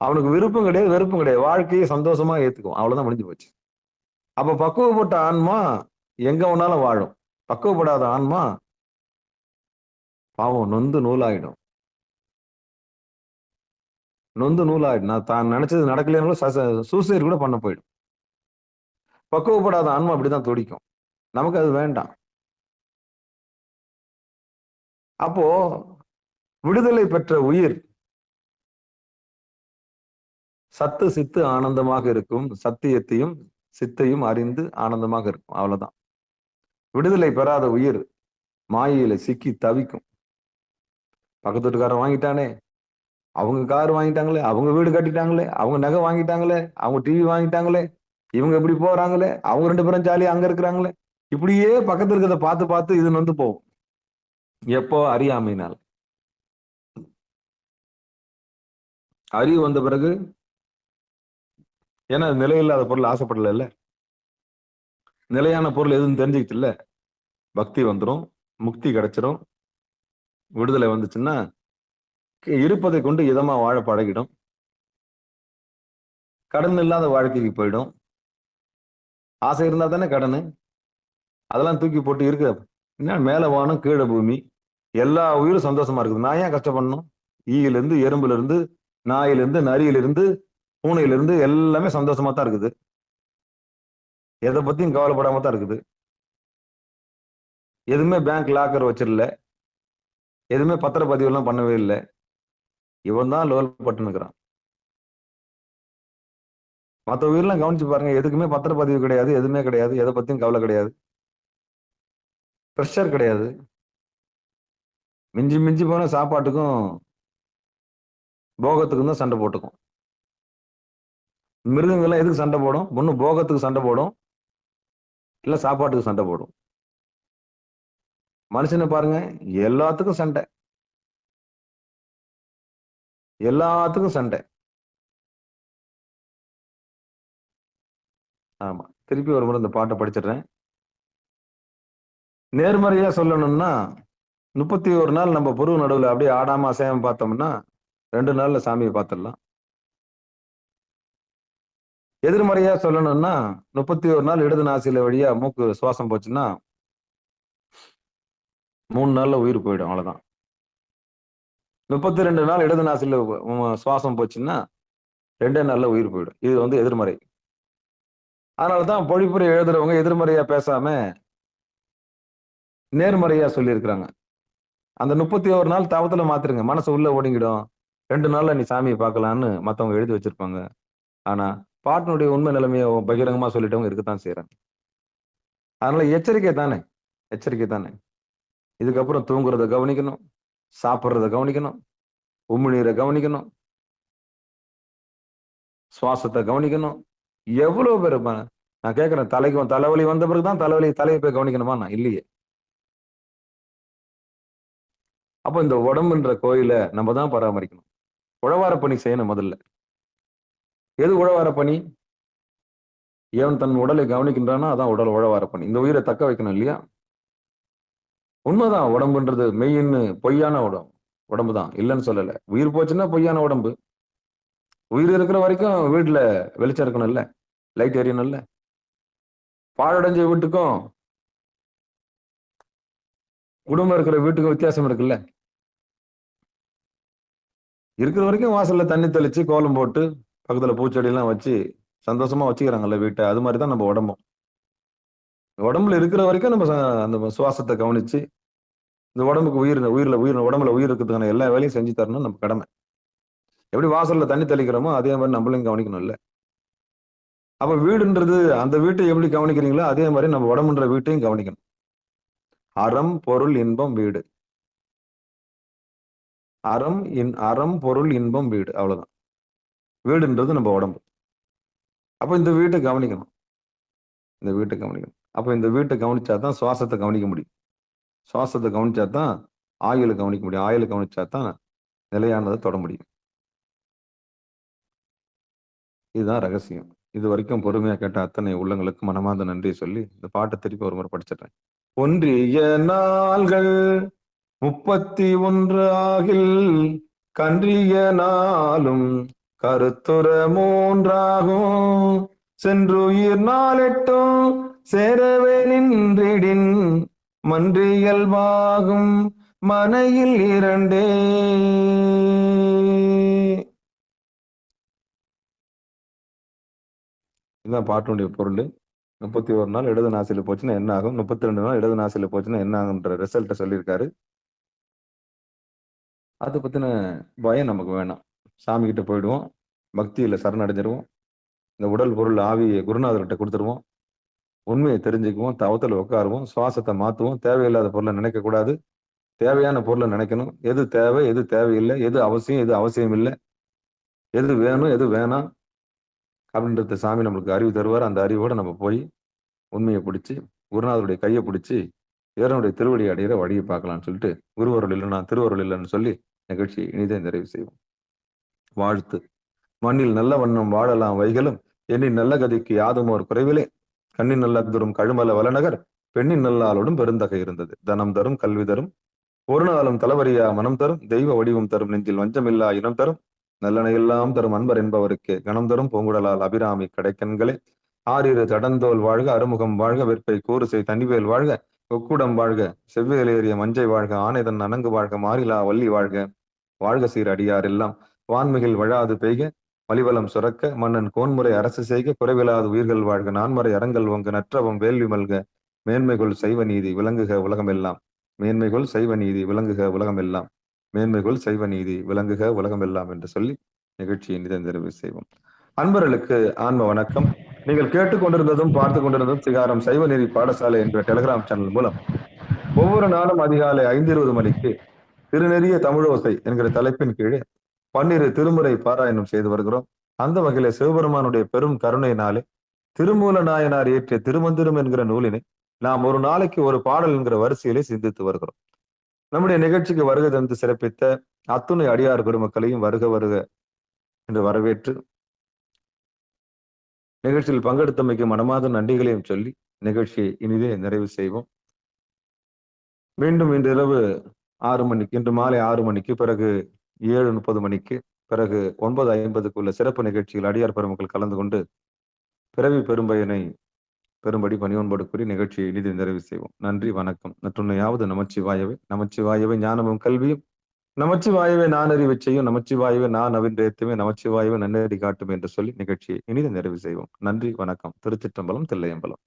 அவனுக்கு விருப்பம் கிடையாது, வெறுப்பும் கிடையாது. வாழ்க்கையை சந்தோஷமா ஏத்துக்குவான். அவ்வளவுதான், முடிஞ்சு போச்சு. அப்ப பக்குவப்பட்ட ஆன்மா எங்க வேணாலும் வாழும். பக்குவப்படாத ஆன்மா பாவம் நொந்து நூலாயிடும். நான் தான் நினைச்சது நடக்கலைன்னு சூசைட் கூட பண்ண போயிடும். பக்குவப்படாத ஆன்மா அப்படிதான் துடிக்கும். நமக்கு அது வேண்டாம். அப்போ விடுதலை பெற்ற உயிர் சத்து சித்து ஆனந்தமாக இருக்கும். சத்தியத்தையும் சித்தையும் அறிந்து ஆனந்தமாக இருக்கும். அவ்வளவுதான். விடுதலை பெறாத உயிர் மாயையில சிக்கி தவிக்கும். பக்கத்து வீட்டுக்காரன் வாங்கிட்டானே, அவங்க கார் வாங்கிட்டாங்களே, அவங்க வீடு கட்டிட்டாங்களே, அவங்க நகை வாங்கிட்டாங்களே, அவங்க டிவி வாங்கிட்டாங்களே, இவங்க இப்படி போறாங்களே, அவங்க 2 பேரும் ஜாலியா அங்க இருக்கிறாங்களே, இப்படியே பக்கத்துல இருக்கிறத பார்த்து பார்த்து இது வந்து போகும். எப்போ? அறியாமையினால். அறிவு வந்த பிறகு, ஏன்னா நிலையில்லாத பொருள் ஆசைப்படல இல்ல, நிலையான பொருள் எதுன்னு தெரிஞ்சுக்கிட்டு இல்ல, பக்தி வந்துடும், முக்தி கிடைச்சிடும். விடுதலை வந்துச்சுன்னா இருப்பதை கொண்டு இதமா வாழ பழகிடும். கடன் இல்லாத வாழ்க்கைக்கு போயிடும். ஆசை இருந்தா தானே கடனு. அதெல்லாம் தூக்கி போட்டு இருக்கு என்ன, மேல வானம் கீழே பூமி, எல்லா உயிரும் சந்தோஷமா இருக்குது. நான் ஏன் கஷ்டப்படணும்? ஈயிலிருந்து, எறும்புல இருந்து, நாயிலிருந்து, நரியிலிருந்து, பூனையிலிருந்து எல்லாமே சந்தோஷமா தான் இருக்குது. எதை பத்தியும் கவலைப்படாம தான் இருக்குது. எதுவுமே பேங்க் லாக்கர் வச்சிடல. எதுவுமே பத்திரப்பதிவு எல்லாம் பண்ணவே இல்லை. இவன் தான் லோல் பட்டுனுக்குறான். மற்ற உயிரெல்லாம் கவனிச்சு பாருங்க. எதுக்குமே பத்திரப்பதிவு கிடையாது, எதுவுமே கிடையாது, எதை பத்தியும் கவலை கிடையாது, ப்ரெஷர் கிடையாது. மிஞ்சி மிஞ்சி போன சாப்பாட்டுக்கும் போகத்துக்கும் தான் சண்டை போட்டுக்கும். மிருகங்கள்லாம் எதுக்கு சண்டை போடும்? ஒண்ணு போகத்துக்கு சண்டை போடும், இல்ல சாப்பாட்டுக்கு சண்டை போடும். மனுஷனை பாருங்க, எல்லாத்துக்கும் சண்டை, எல்லாத்துக்கும் சண்டை. ஆமா, திருப்பி ஒரு முறை இந்த பாட்டை படிச்சிடுறேன். நேர்மறையா சொல்லணும்னா 31 நாள் நம்ம புருவ நடுவுல அப்படியே ஆடாம அசையாம பார்த்தோம்னா 2 நாள்ல சாமியை பார்த்துடலாம். எதிர்மறையா சொல்லணும்னா 31 நாள் இடது நாசில வழியா மூக்கு சுவாசம் போச்சுன்னா 3 நாள்ல உயிர் போயிடும். அவ்வளவுதான். 32 நாள் இடது நாசில சுவாசம் போச்சுன்னா 2 நாள்ல உயிர் போயிடும். இது எதிர்மறை. அதனாலதான் பொழிப்புரை எழுதுறவங்க எதிர்மறையா பேசாம நேர்மறையா சொல்லியிருக்கிறாங்க. அந்த 31 நாள் தவத்துல மாத்திருங்க, மனசு உள்ள ஓடிங்கிடும். 2 நாள்ல நீ சாமியை பார்க்கலான்னு மத்தவங்க எழுதி வச்சிருப்பாங்க. ஆனா பாட்டினுடைய உண்மை நிலைமையை பகிரங்கமா சொல்லிட்டவங்க இருக்கத்தான் செய்யறாங்க. அதனால எச்சரிக்கை தானே, எச்சரிக்கை தானே. இதுக்கப்புறம் தூங்குறத கவனிக்கணும், சாப்பிட்றத கவனிக்கணும், உமிழ்நீரை கவனிக்கணும், சுவாசத்தை கவனிக்கணும். எவ்வளவு பேர் நான் கேட்கிறேன், தலைவலி வந்த பிறகுதான் தலையை போய் கவனிக்கணுமா? நான் இல்லையே. அப்ப இந்த உடம்புன்ற கோயில நம்ம தான் பராமரிக்கணும். உழவார பணி செய்யணும் முதல்ல. எது உழவார பணி? ஏன் தன் உடலை கவனிக்கின்றானோ அதான் உடல் உழவார பணி. இந்த உயிரை தக்க வைக்கணும் இல்லையா? உண்மைதான், உடம்புன்றது மெய்ன்னு பொய்யான உடம்பு தான், இல்லைன்னு சொல்லல. உயிர் போச்சுன்னா பொய்யான உடம்பு. உயிர் இருக்கிற வரைக்கும் வீட்டுல வெளிச்சம் இருக்கணும் இல்ல, லைட் எரியணும் இல்ல. பாழடைஞ்ச வீட்டுக்கும் குடும்பம் இருக்கிற வீட்டுக்கும் வித்தியாசம் இருக்குல்ல. இருக்கிற வரைக்கும் வாசல்ல தண்ணி தெளிச்சு கோலம் போட்டு பக்கத்துல பூச்செடி எல்லாம் வச்சு சந்தோஷமா வச்சுக்கிறாங்கல்ல வீட்டை. அது மாதிரிதான் நம்ம உடம்பும். உடம்புல இருக்கிற வரைக்கும் நம்ம அந்த சுவாசத்தை கவனிச்சு இந்த உடம்புக்கு உடம்புல உயிர் இருக்கிறதுக்கான எல்லா வேலையும் செஞ்சு தரணும் நம்ம கடமை. எப்படி வாசல்ல தண்ணி தெளிக்கிறோமோ அதே மாதிரி நம்மளையும் கவனிக்கணும் இல்ல. அப்ப வீடுன்றது அந்த வீட்டை எப்படி கவனிக்கிறீங்களோ அதே மாதிரி நம்ம உடம்புன்ற வீட்டையும் கவனிக்கணும். அறம் பொருள் இன்பம் வீடு. அறம் பொருள் இன்பம் வீடு, அவ்வளவுதான். வீடுன்றது நம்ம உடம்பு. அப்ப இந்த வீட்டை கவனிக்கணும், இந்த வீட்டை கவனிக்கணும். அப்ப இந்த வீட்டை கவனிச்சாதான் சுவாசத்தை கவனிக்க முடியும். சுவாசத்தை கவனிச்சாதான் ஆயுளை கவனிக்க முடியும். ஆயுளை கவனிச்சாதான் நிலையானதை தொட முடியும். இதுதான் ரகசியம். இது வரைக்கும் பொறுமையா கேட்ட அத்தனை உள்ளங்களுக்கு மனமார்ந்த நன்றி சொல்லி இந்த பாட்டை திருப்பி ஒரு முறை படிச்சிடுறேன். ஒன்றிய நாள்கள் 31 ஆகில் கன்றிய நாளும் கருத்துர 3 ஆகும். சென்றுயிர் 4 சேரவே நின்றிடின் மன்றியல்வாகும் மனையில் 2. இதுதான் பாட்டுடைய பொருள். 31 நாள் இடது நாசில போச்சுன்னா என்ன ஆகும், 32 நாள் இடது நாசில போச்சுன்னா என்ன ஆகுன்ற ரிசல்ட்டை சொல்லியிருக்காரு. அதை பத்தின பயம் நமக்கு வேணாம். சாமி கிட்ட போயிடுவோம், பக்தியில சரணடைஞ்சிருவோம், இந்த உடல் பொருள் ஆவியை குருநாதர்கிட்ட கொடுத்துருவோம், உண்மையை தெரிஞ்சுக்குவோம், தவத்துல உட்காருவோம், சுவாசத்தை மாத்துவோம். தேவையில்லாத பொருளை நினைக்க கூடாது, தேவையான பொருளை நினைக்கணும். எது தேவை, எது தேவையில்லை, எது அவசியம், எது அவசியம் இல்லை, எது வேணும், எது வேணாம் அப்படின்றத சாமி நம்மளுக்கு அறிவு தருவார். அந்த அறிவோட நம்ம போய் உண்மையை பிடிச்சி குருநாதருடைய கையை பிடிச்சி இறைவனுடைய திருவடி அடைகிற வழியை பார்க்கலாம்னு சொல்லிட்டு, குருவருள் இல்லைன்னா திருவருள் இல்லைன்னு சொல்லி நிகழ்ச்சி இனிதே நிறைவு செய்வோம். வாழ்த்து. மண்ணில் நல்ல வண்ணம் வாழலாம் வைகளும் எண்ணின் நல்ல கதிக்கு யாதும் ஒரு குறைவிலே கண்ணின் நல்ல தரும் கழுமல வளநகர் பெண்ணின் நல்லாளோடும் பெருந்தகை இருந்தது. தனம் தரும் கல்வி தரும் ஒரு நாளும் தலவரியா மனம் தரும் தெய்வ வடிவம் தரும் நெஞ்சில் வஞ்சமில்லா இனம் தரும் நல்லனை எல்லாம் தரும் அன்பர் என்பவருக்கு கணம் தரும் பூங்குடலால் அபிராமி கடைக்கண்களே. ஆறிரு தடந்தோல் வாழ்க, அறுமுகம் வாழ்க, வெற்பை கூறுசை தனிவேல் வாழ்க, ஒக்குடம் வாழ்க, செவ்வியலேறிய மஞ்சை வாழ்க, ஆனைதன் அணங்கு வாழ்க, மாறிலா வள்ளி வாழ்க, வாழ்க சீர் அடியார் எல்லாம் வான்மிகில் வழாது பெய்க, மலிவலம் சுரக்க, மன்னன் கோன்முறை அரசு செய்க, குறைவிலாது உயிர்கள் வாழ்க, நான்மறை அறங்கள் ஒங்க, நற்றவம் வேள்வி மல்க, மேன்மைகொள் சைவ நீதி விளங்குக உலகமெல்லாம், மேன்மைகொள் சைவ நீதி விளங்குக உலகமெல்லாம், மேன்மைகொள் சைவ நீதி விளங்குக உலகமெல்லாம் என்று சொல்லி நிகழ்ச்சியை நிறைவு செய்வோம். அன்பர்களுக்கு ஆன்ம வணக்கம். நீங்கள் கேட்டுக்கொண்டிருந்ததும் பார்த்து கொண்டிருந்ததும் சிகாரம் சைவ நீதி பாடசாலை என்ற டெலிகிராம் சேனல் மூலம் ஒவ்வொரு நாளும் அதிகாலை 5:20 மணிக்கு திருநெறிய தமிழோசை என்கிற தலைப்பின் கீழே 12 திருமுறை பாராயணம் செய்து வருகிறோம். அந்த வகையில சிவபெருமானுடைய பெரும் கருணையினாலே திருமூல நாயனார் இயற்றிய திருமந்திரம் என்கிற நூலினை நாம் ஒரு நாளைக்கு ஒரு பாடல் என்கிற வரிசையிலே சிந்தித்து வருகிறோம். நம்முடைய நிகழ்ச்சிக்கு வருகை தந்து சிறப்பித்த அத்துணை அடியார் பெருமக்களையும் வருக வருக என்று வரவேற்று நிகழ்ச்சியில் பங்கெடுத்தமைக்கு மனமாத நன்றிகளையும் சொல்லி நிகழ்ச்சியை இனிதே நிறைவு செய்வோம். மீண்டும் இன்று இரவு 6 மணிக்கு, இன்று மாலை 6 மணிக்கு, பிறகு 7:30 மணிக்கு, பிறகு 9:50 சிறப்பு நிகழ்ச்சியில் அடியார் பெருமக்கள் கலந்து கொண்டு பிறவி பெரும்பயனை பெரும்படி பணியோன்போடு கூறி நிகழ்ச்சியை இனிதே நிறைவு செய்வோம். நன்றி, வணக்கம். நற்றுணையாவது நமச்சிவாயவே, நமச்சிவாயவே ஞானமும் கல்வியும், நமச்சிவாயவே நான் அறிவை செய்யும், நமச்சிவாயவே நான் அவின்றேத்துமே, நமச்சிவாயவே நன்னறி காட்டுமே என்று சொல்லி நிகழ்ச்சியை இனிதே நிறைவு செய்வோம். நன்றி, வணக்கம். திருச்சிற்றம்பலம், தில்லையம்பலம்.